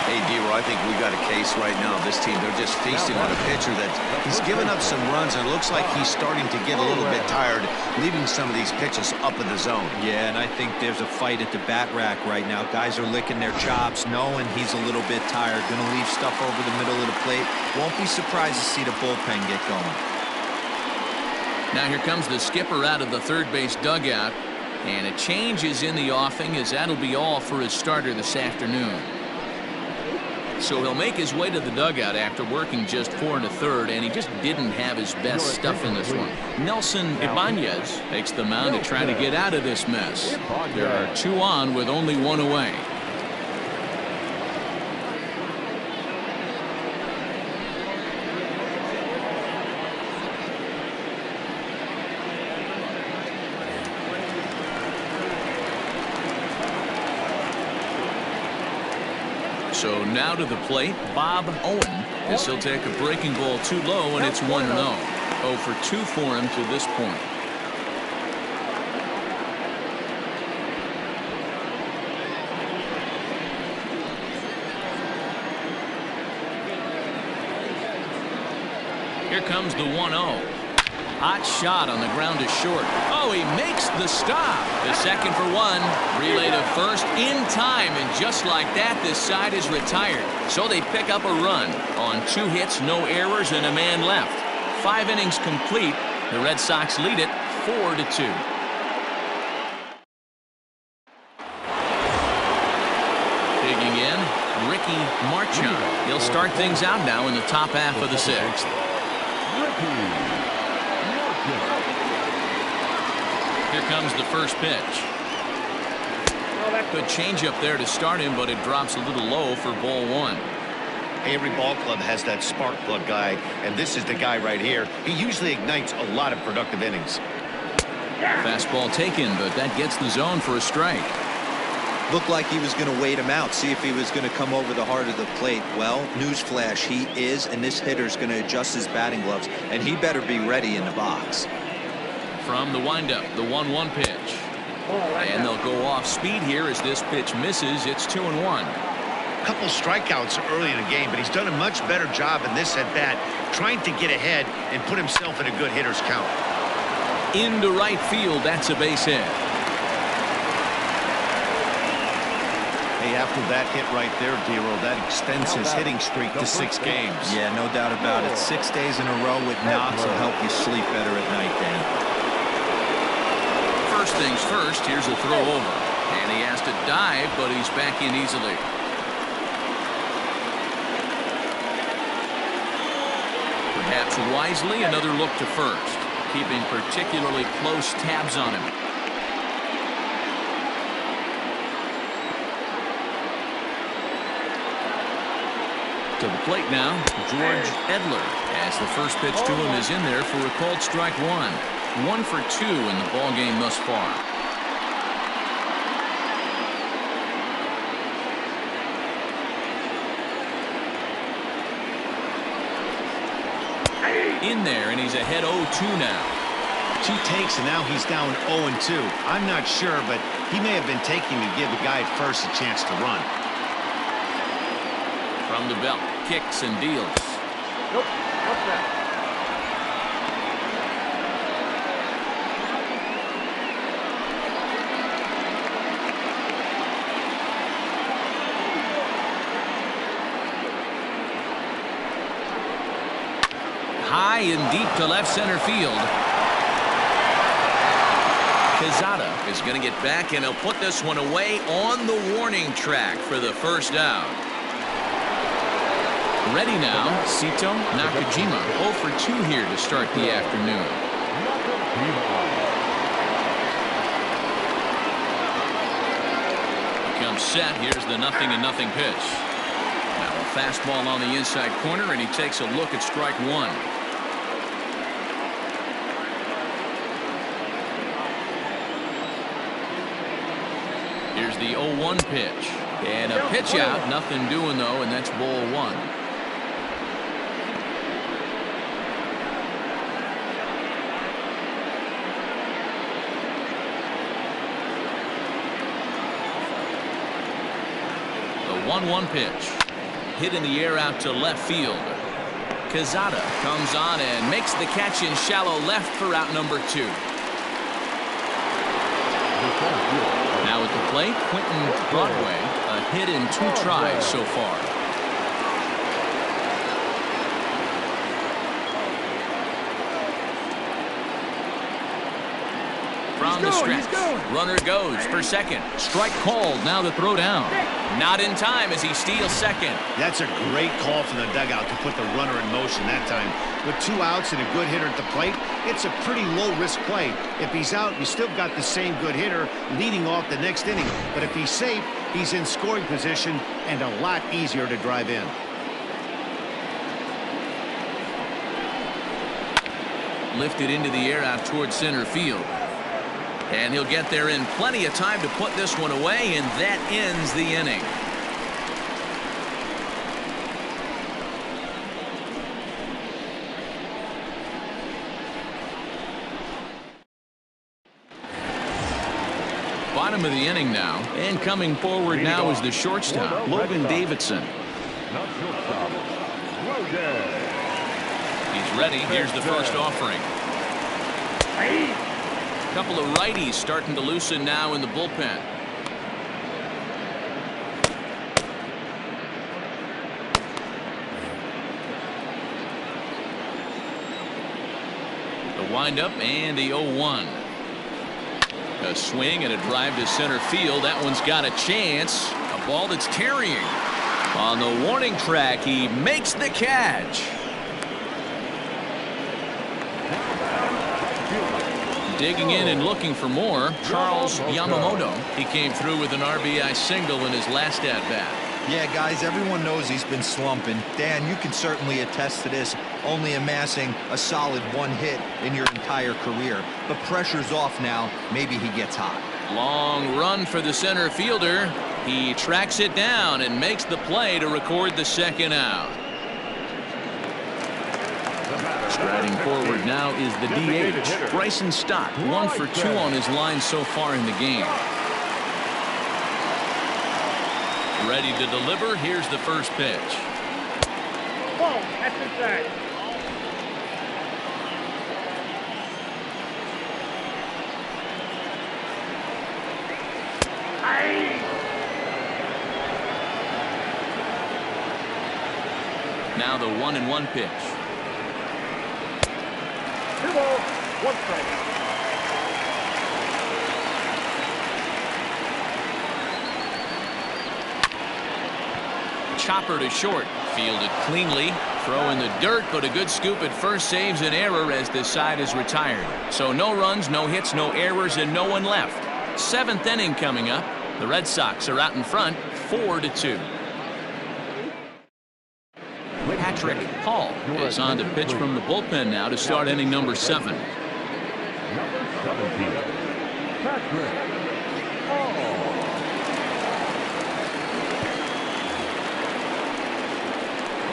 Hey, D-Roy, I think we got a case right now. This team, they're just feasting on a pitcher that he's given up some runs, and it looks like he's starting to get a little bit tired, leaving some of these pitches up in the zone. Yeah, and I think there's a fight at the bat rack right now. Guys are licking their chops, knowing he's a little bit tired. Going to leave stuff over the middle of the plate. Won't be surprised to see the bullpen get going. Now here comes the skipper out of the third base dugout, and a change is in the offing, as that'll be all for his starter this afternoon. So he'll make his way to the dugout after working just 4 1/3, and he just didn't have his best stuff in this one. Nelson Ibanez takes the mound to try to get out of this mess. There are 2 on with only 1 away. So now to the plate, Bob Owen, as he'll take a breaking ball too low, and it's 1-0. 0 for 2 for him to this point. Here comes the 1-0. Hot shot on the ground to short. Oh, he makes the stop. The second for 1. Relay to first in time, and just like that, this side is retired. So they pick up a run on 2 hits, no errors, and a man left. 5 innings complete. The Red Sox lead it 4-2. Digging in, Ricky Marchand. He'll start things out now in the top half of the 6th. Here comes the first pitch. Good changeup there to start him, but it drops a little low for ball 1. Every ball club has that spark plug guy, and this is the guy right here. He usually ignites a lot of productive innings. Fastball taken, but that gets the zone for a strike. Looked like he was going to wait him out, see if he was going to come over the heart of the plate. Well, newsflash, he is, and this hitter's going to adjust his batting gloves, and he better be ready in the box. From the windup, the 1-1 pitch. And they'll go off speed here as this pitch misses. It's 2-1. A couple strikeouts early in the game, but he's done a much better job in this at-bat, trying to get ahead and put himself in a good hitter's count. Into right field, that's a base hit. Hey, after that hit right there, D-Roy, that extends his hitting streak to 6 games. Yeah, no doubt about it. 6 days in a row with knocks will help you sleep better at night, Dan. First things first, here's a throw over. And he has to dive, but he's back in easily. Perhaps wisely, another look to first, keeping particularly close tabs on him. To the plate now, George Edler, as the first pitch to him is in there for a called strike 1. 1 for 2 in the ball game thus far. In there, and he's ahead 0-2 now. 2 takes, and now he's down 0-2. I'm not sure, but he may have been taking to give the guy at first a chance to run. From the belt, kicks and deals. Nope. What's that? High and deep to left center field. Quezada is going to get back, and he'll put this one away on the warning track for the first out. Ready now, Sito Nakajima. 0 for 2 here to start the afternoon. set. Here's the 0-0 pitch. Now a fastball on the inside corner, and he takes a look at strike one. Here's the 0-1 pitch. And a pitch out. Nothing doing, though, and that's ball one. The 1-1 pitch. Hit in the air out to left field. Quezada comes on and makes the catch in shallow left for out number 2. Now at the plate, Quentin Broadway, a hit in 2 tries so far. From the stretch, runner goes for second. Strike called. Now the throw down. Not in time as he steals second. That's a great call from the dugout to put the runner in motion that time. With 2 outs and a good hitter at the plate, it's a pretty low-risk play. If he's out, you still got the same good hitter leading off the next inning. But if he's safe, he's in scoring position and a lot easier to drive in. Lifted into the air out towards center field. And he'll get there in plenty of time to put this one away, and that ends the inning. Bottom of the inning now, and coming forward now is the shortstop, Logan Davidson. He's ready. Here's the first offering. Couple of righties starting to loosen now in the bullpen. The windup and the 0-1. A swing and a drive to center field. That one's got a chance. A ball that's carrying. On the warning track, he makes the catch. Digging in and looking for more, Charles Yamamoto. He came through with an RBI single in his last at-bat. Yeah, guys, everyone knows he's been slumping. Dan, you can certainly attest to this, only amassing a solid 1 hit in your entire career. But pressure's off now. Maybe he gets hot. Long run for the center fielder. He tracks it down and makes the play to record the second out. Striding forward now is the DH, Bryson Stott, 1 for 2 on his line so far in the game. Ready to deliver. Here's the first pitch. Whoa, that's inside. Now the 1-1 pitch. 2 balls, 1 strike. Chopper to short. Fielded cleanly. Throw in the dirt, but a good scoop at first saves an error as this side is retired. So no runs, no hits, no errors, and no one left. 7th inning coming up. The Red Sox are out in front, 4-2. Patrick Hall is on to pitch from the bullpen now to start inning number 7. Number 17, Patrick Hall.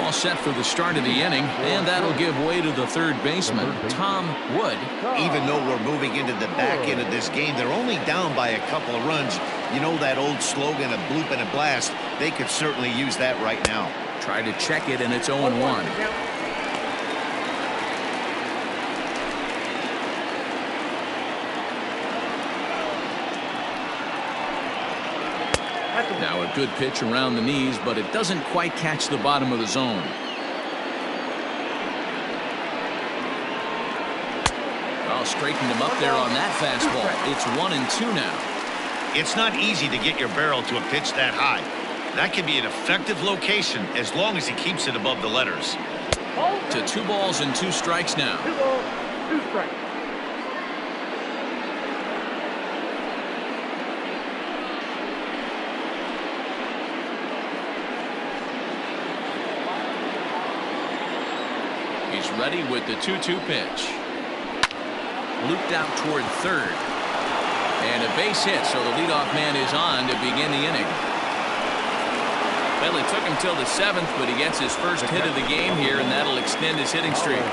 All set for the start of the inning, and that'll give way to the third baseman, Tom Wood. Even though we're moving into the back end of this game, they're only down by a couple of runs. You know that old slogan, a bloop and a blast? They could certainly use that right now. Try to check it, and it's 0-1. Now a good pitch around the knees, but it doesn't quite catch the bottom of the zone. I'll straighten him up there on that fastball. It's 1-2 now. It's not easy to get your barrel to a pitch that high. That can be an effective location as long as he keeps it above the letters. To 2 balls and 2 strikes now. 2 balls, 2 strikes. He's ready with the 2-2 pitch. Looped out toward third. And a base hit, so the leadoff man is on to begin the inning. Well, it took him till the 7th, but he gets his first hit of the game here, and that'll extend his hitting streak.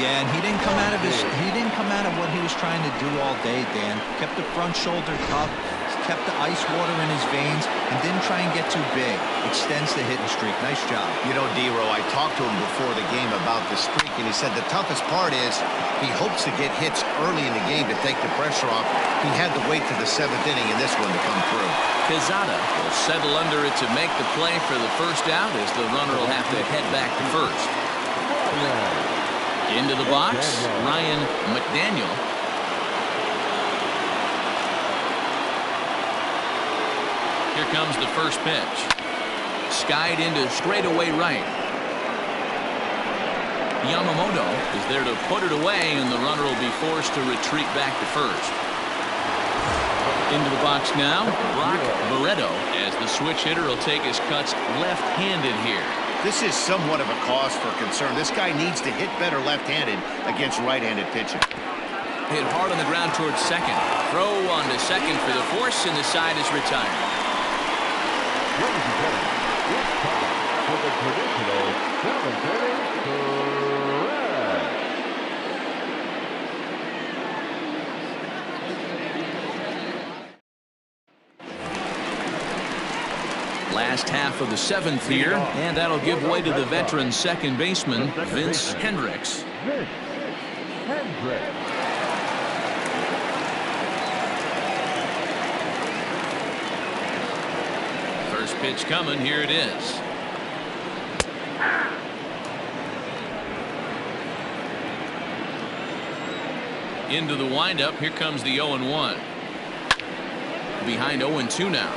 Yeah, and he didn't come out of what he was trying to do all day, Dan. Kept the front shoulder tough, kept the ice water in his veins, and didn't try and get too big. Extends the hitting streak. Nice job. You know, D-Row, I talked to him before the game about the streak, and he said the toughest part is he hopes to get hits early in the game to take the pressure off. He had to wait to the 7th inning in this one to come through. Quezada will settle under it to make the play for the first out, as the runner will have to head back to first. Into the box, Ryan McDaniel. Here comes the first pitch. Skied into straightaway right. Yamamoto is there to put it away, and the runner will be forced to retreat back to first. Into the box now, Brock Barreto, as the switch hitter will take his cuts left-handed here. This is somewhat of a cause for concern. This guy needs to hit better left-handed against right-handed pitching. Hit hard on the ground towards second. Throw on to second for the force, and the side is retired. Ladies and gentlemen, it's time for the traditional 7th inning stretch. Last half of the 7th here, and that'll give way to the veteran second baseman, Vince Hendricks. Vince Hendricks. First pitch coming. Here it is. Into the windup. Here comes the 0-1. Behind 0-2 now.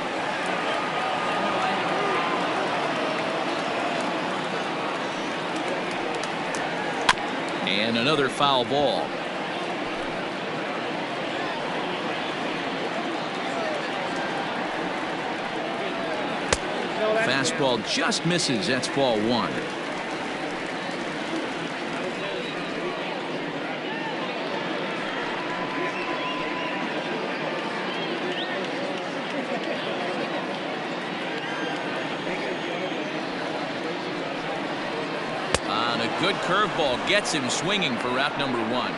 And another foul ball. Fastball just misses. That's ball 1. On a good curveball, gets him swinging for route number 1.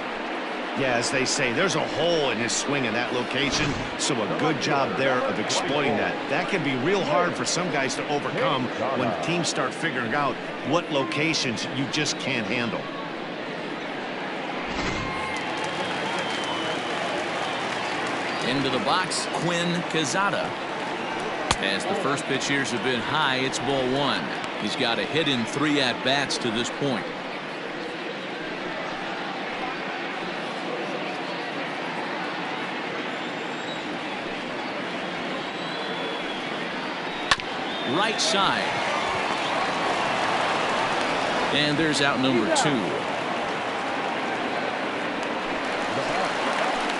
Yeah, as they say, there's a hole in his swing in that location, so a good job there of exploiting that. That can be real hard for some guys to overcome when teams start figuring out what locations you just can't handle. Into the box, Quinn Quezada. As the first pitch here's a bit high, it's ball 1. He's got a hit in 3 at-bats to this point. Right side. And there's out number 2.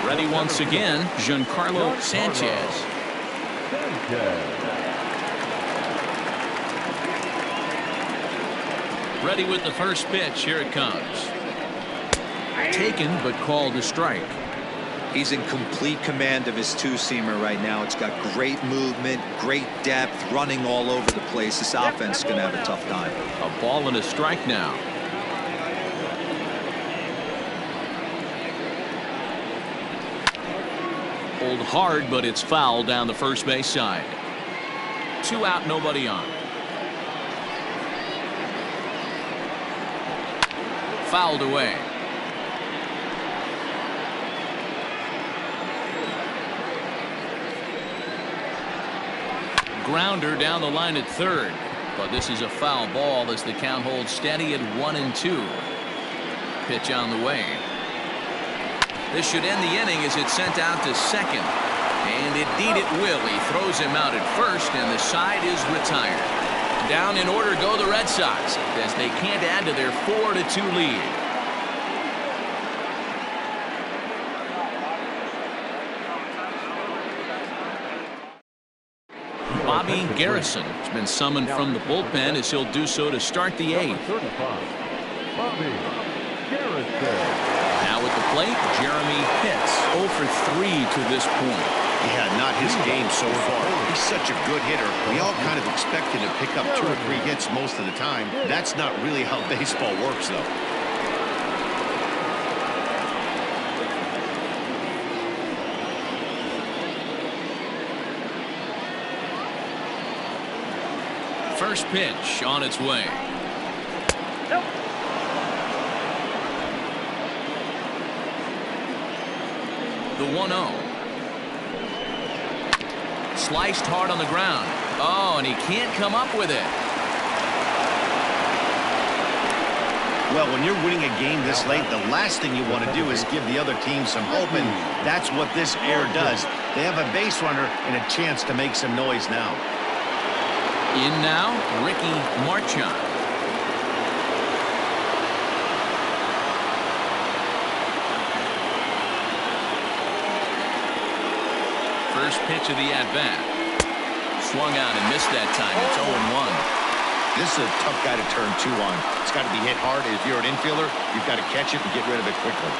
Ready once again, Giancarlo Sanchez. Ready with the first pitch. Here it comes. Taken, but called a strike. He's in complete command of his two-seamer right now. It's got great movement, great depth, running all over the place. This offense is going to have a tough time. A ball and a strike now. Pulled hard, but it's foul down the first base side. 2 out, nobody on. Fouled away. Grounder down the line at third, but this is a foul ball as the count holds steady at 1-2. Pitch on the way. This should end the inning as it's sent out to second, and indeed it will. He throws him out at first, and the side is retired. Down in order go the Red Sox as they can't add to their 4-2 lead. Bobby Garrison has been summoned from the bullpen as he'll do so to start the 8th. Bobby plate, Jeremy hits 0 for 3 to this point. Yeah, not his game so far. He's such a good hitter. We all kind of expect him to pick up 2 or 3 hits most of the time. That's not really how baseball works, though. First pitch on its way. The 1-0. Sliced hard on the ground. Oh, and he can't come up with it. Well, when you're winning a game this late, the last thing you want to do is give the other team some hope, and that's what this error does. They have a base runner and a chance to make some noise now. In now, Ricky Marchand. First pitch of the at-bat. Swung out and missed that time. It's 0-1. This is a tough guy to turn 2 on. It's got to be hit hard. If you're an infielder, you've got to catch it and get rid of it quickly.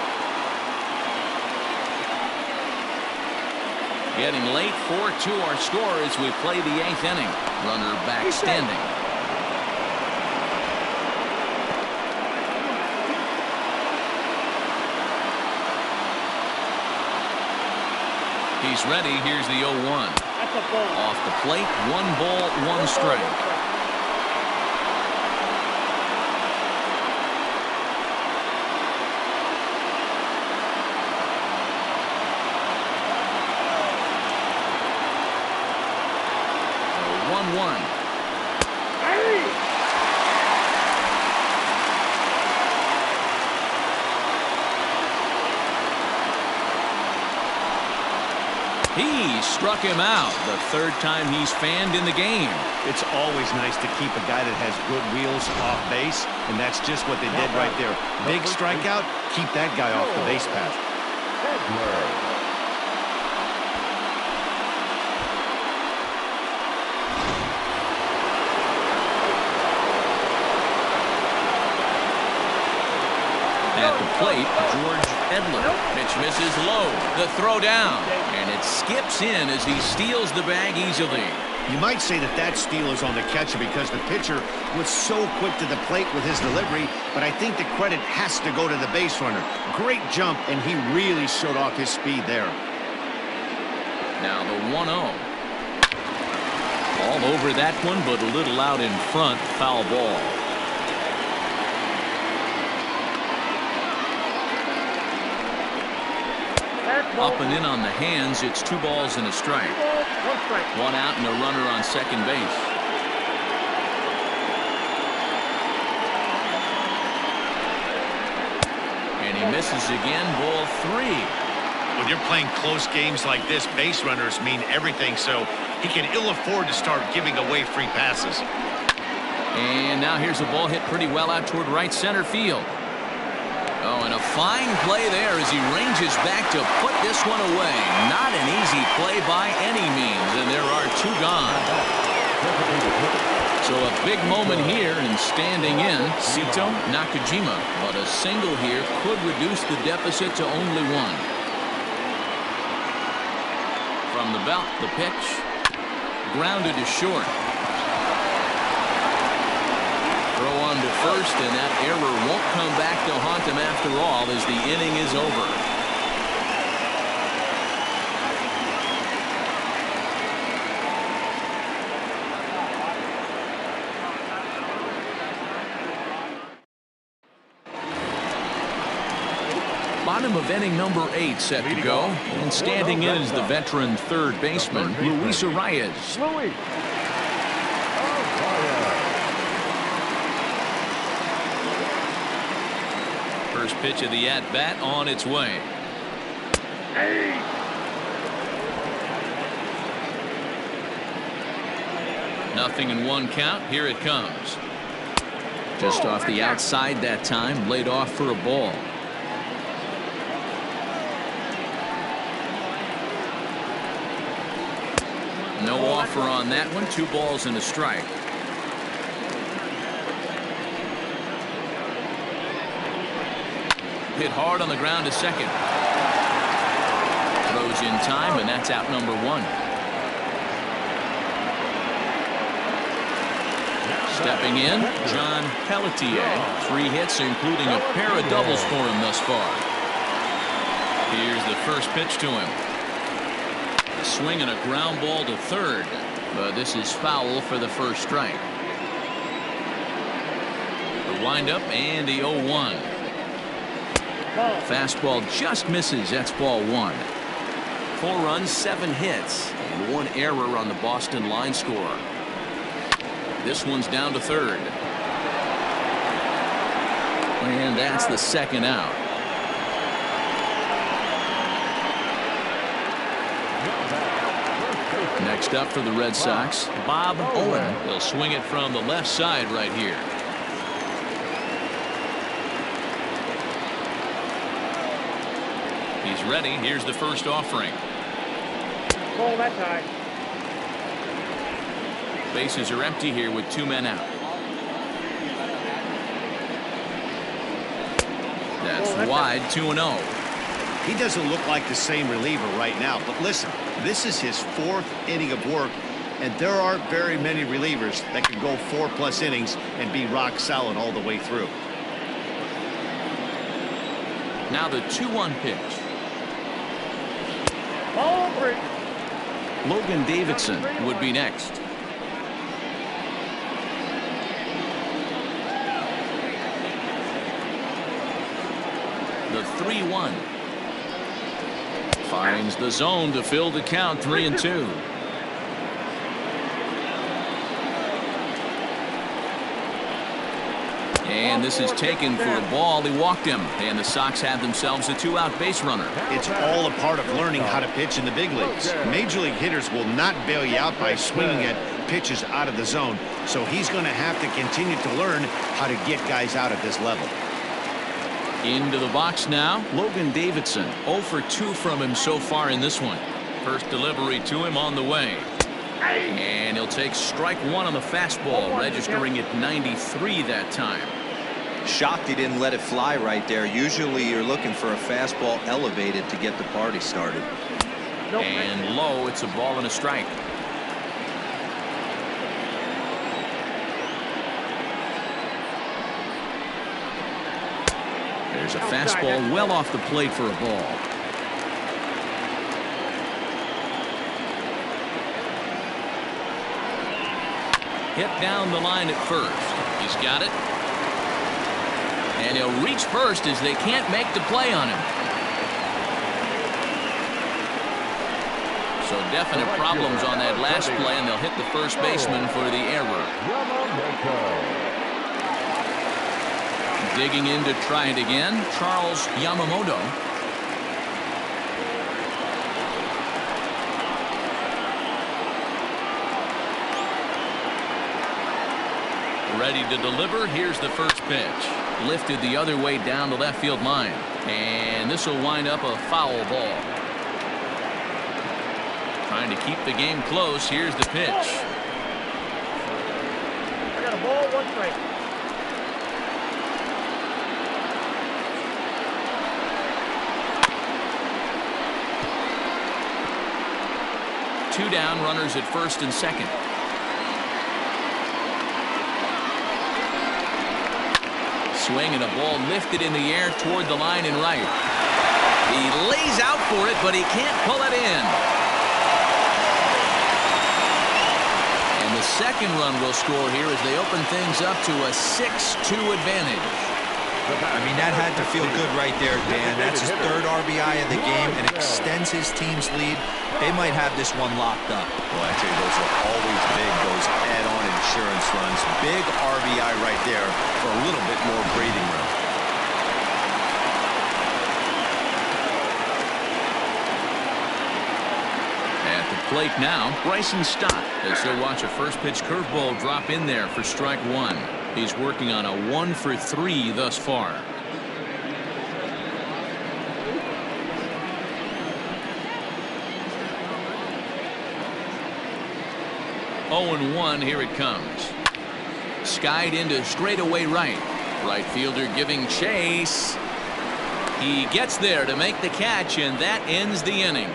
Getting late, 4-2 our score as we play the 8th inning. Runner back standing. He's ready. Here's the 0-1. Off the plate, 1 ball, 1 strike. He struck him out. The 3rd time he's fanned in the game. It's always nice to keep a guy that has good wheels off base, and that's just what they did right there. Big strikeout, keep that guy off the base path. At the plate, George Edler. Pitch misses low. The throw down. And it skips in as he steals the bag easily. You might say that that steal is on the catcher because the pitcher was so quick to the plate with his delivery, but I think the credit has to go to the base runner. Great jump, and he really showed off his speed there. Now the 1-0. All over that one, but a little out in front. Foul ball. Up and in on the hands. It's 2 balls and a strike. 1 out and a runner on second base. And he misses again. Ball 3. When you're playing close games like this, base runners mean everything, so he can ill afford to start giving away free passes. And now here's a ball hit pretty well out toward right center field. Oh, and a fine play there as he ranges back to put this one away. Not an easy play by any means, and there are 2 gone. So a big moment here, and standing in, Sito Nakajima. But a single here could reduce the deficit to only 1. From the belt, the pitch. Grounded to short. Throw on to first, and that error won't come back to haunt him after all as the inning is over. Bottom of inning number 8 set to go, and standing in is the veteran 3rd baseman, Luis Arias. First pitch of the at-bat on its way. Nothing in 1 count. Here it comes. Just off the outside that time. Laid off for a ball. No offer on that one. 2 balls and a strike. Hit hard on the ground to second. Throws in time, and that's out number 1. Stepping in, John Pelletier. 3 hits, including a pair of doubles for him thus far. Here's the first pitch to him. A swing and a ground ball to third. But this is foul for the first strike. The windup and the 0-1. Fastball just misses. That's ball 1. 4 runs, 7 hits, and 1 error on the Boston line score. This one's down to third. And that's the second out. Next up for the Red Sox, Bob Owen. He'll swing it from the left side right here. He's ready. Here's the first offering. Ball that time. Bases are empty here with 2 men out. That's wide, 2-0. He doesn't look like the same reliever right now, but listen, this is his 4th inning of work, and there aren't very many relievers that can go 4+ innings and be rock solid all the way through. Now the 2-1 pitch. Ball 3. Logan Davidson would be next. The 3-1. Finds the zone to fill the count, 3-2. And this is taken for a ball. He walked him, and the Sox have themselves a 2-out base runner. It's all a part of learning how to pitch in the big leagues. Major league hitters will not bail you out by swinging at pitches out of the zone, so he's going to have to continue to learn how to get guys out at this level. Into the box now, Logan Davidson. 0 for 2 from him so far in this one. First delivery to him on the way. And he'll take strike 1 on the fastball, registering at 93 that time. Shocked he didn't let it fly right there. Usually you're looking for a fastball elevated to get the party started. And low, it's a ball and a strike. There's a fastball well off the plate for a ball. Hit down the line at first. He's got it. And he'll reach first as they can't make the play on him. So definite problems on that last play, and they'll hit the first baseman for the error. Digging in to try it again, Charles Yamamoto. Ready to deliver. Here's the first pitch. Lifted the other way down the left field line. And this will wind up a foul ball. Trying to keep the game close. Here's the pitch. I got a ball, 1 strike. Two down, runners at first and second. Swing and a ball lifted in the air toward the line and right. He lays out for it, but he can't pull it in. And the second run will score here as they open things up to a 6-2 advantage. I mean, that had to feel good right there, Dan. That's his 3rd RBI of the game and extends his team's lead. They might have this one locked up. Well, I tell you, those are always big, those add-on insurance runs. Big RBI right there for a little bit more breathing room. At the plate now, Bryson Stott, as they'll watch a first pitch curveball drop in there for strike 1. He's working on a 1 for 3 thus far. Oh and 1, here it comes. Skied into straightaway right. Right fielder giving chase. He gets there to make the catch, and that ends the inning.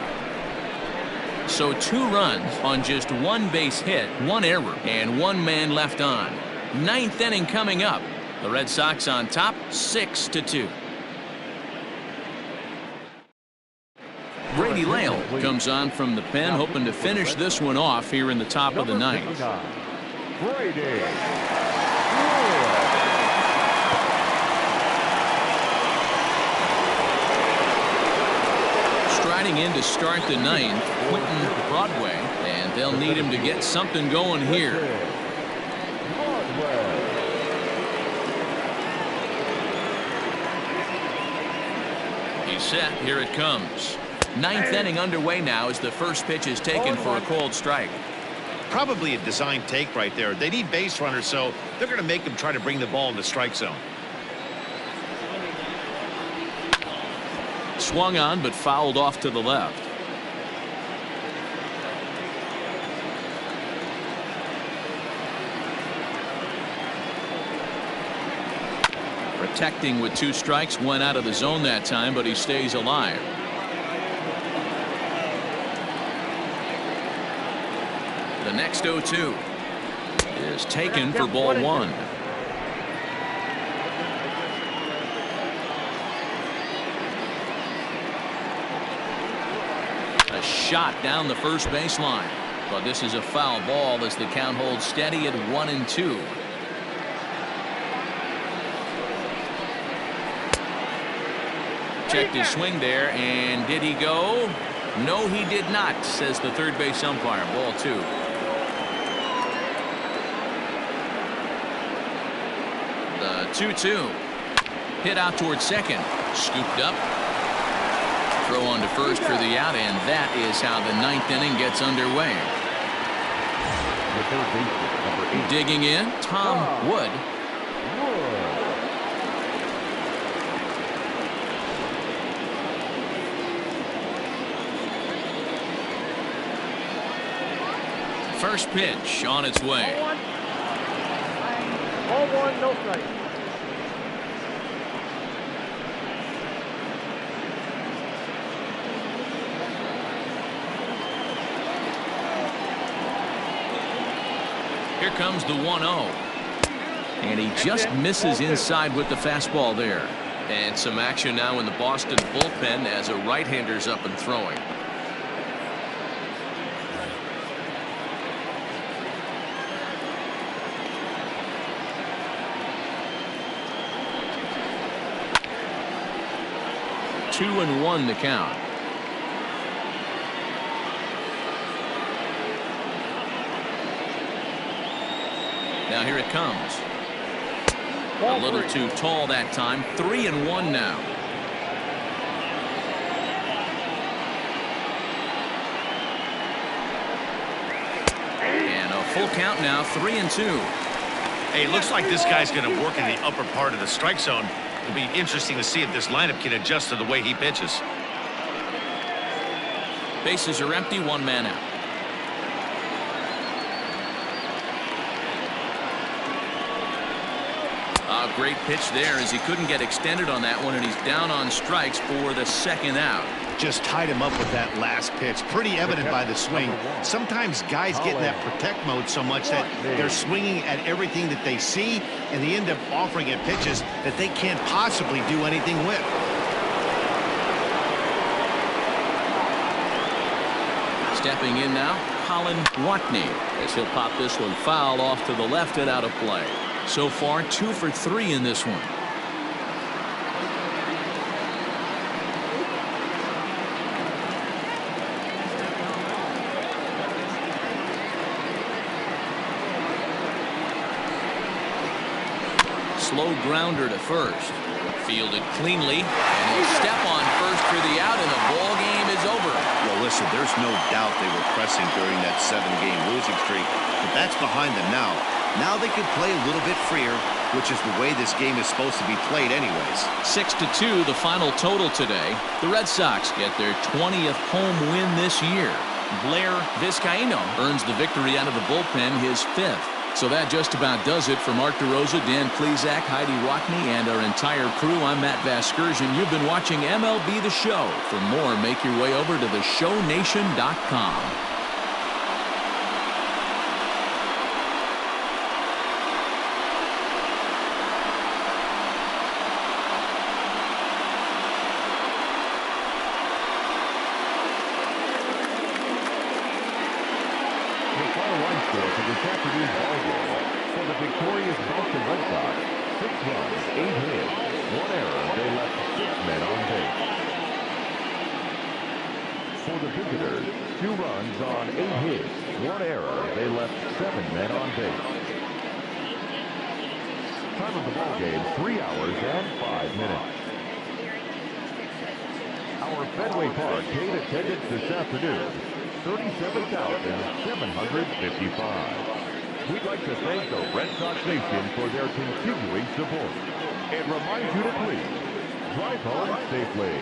So 2 runs on just 1 base hit, 1 error, and 1 man left on. 9th inning coming up. The Red Sox on top, 6-2. Brady Lale comes on from the pen, hoping to finish this one off here in the top of the 9th. Brady. Striding in to start the 9th, Quentin Broadway, and they'll need him to get something going here. He's set. Here it comes. 9th inning underway now as the first pitch is taken for a cold strike. Probably a design take right there. They need base runners, so they're going to make them try to bring the ball in the strike zone. Swung on, but fouled off to the left. Protecting with 2 strikes, went out of the zone that time, but he stays alive. The next 0-2 is taken for ball 1. A shot down the first baseline, but this is a foul ball as the count holds steady at 1-2. Checked his swing there, and did he go? No, he did not, says the third base umpire. Ball 2. The 2-2. Hit out towards second. Scooped up. Throw on to first for the out, and that is how the 9th inning gets underway. Digging in, Tom Wood. First pitch on its way. Ball 1, no strike. Here comes the 1-0. And he just misses inside with the fastball there. And some action now in the Boston bullpen as a right-hander's up and throwing. Two and 1 the count. Now here it comes. A little too tall that time. 3-1 now. And a full count now. 3-2. Hey, it looks like this guy's going to work in the upper part of the strike zone. It'll be interesting to see if this lineup can adjust to the way he pitches. Bases are empty. 1 man out. A great pitch there as he couldn't get extended on that one, and he's down on strikes for the 2nd out. Just tied him up with that last pitch. Pretty evident by the swing. Sometimes guys get in that protect mode so much that they're swinging at everything that they see, and they end up offering at pitches that they can't possibly do anything with. Stepping in now, Colin Watney, as he'll pop this one foul off to the left and out of play. So far, 2 for 3 in this one. Slow grounder to first. Fielded cleanly, and he'll step on first for the out, and the ball game is over. Well, listen, there's no doubt they were pressing during that 7-game losing streak, but that's behind them now. Now they could play a little bit freer, which is the way this game is supposed to be played anyways. 6-2, the final total today. The Red Sox get their 20th home win this year. Blair Vizcaíno earns the victory out of the bullpen, his 5th. So that just about does it for Mark DeRosa, Dan Plezak, Heidi Rockney, and our entire crew. I'm Matt Vasgersian. You've been watching MLB The Show. For more, make your way over to theshownation.com. For this afternoon's ballgame, for the victorious Boston Red Sox, 6 runs, 8 hits, 1 error. They left 6 men on base. For the visitors, 2 runs on 8 hits, 1 error. They left 7 men on base. Time of the ballgame, 3 hours and 5 minutes. Our Fenway Park gate attendance this afternoon, 37,755. We'd like to thank the Red Sox Nation for their continuing support and remind you to please drive home safely.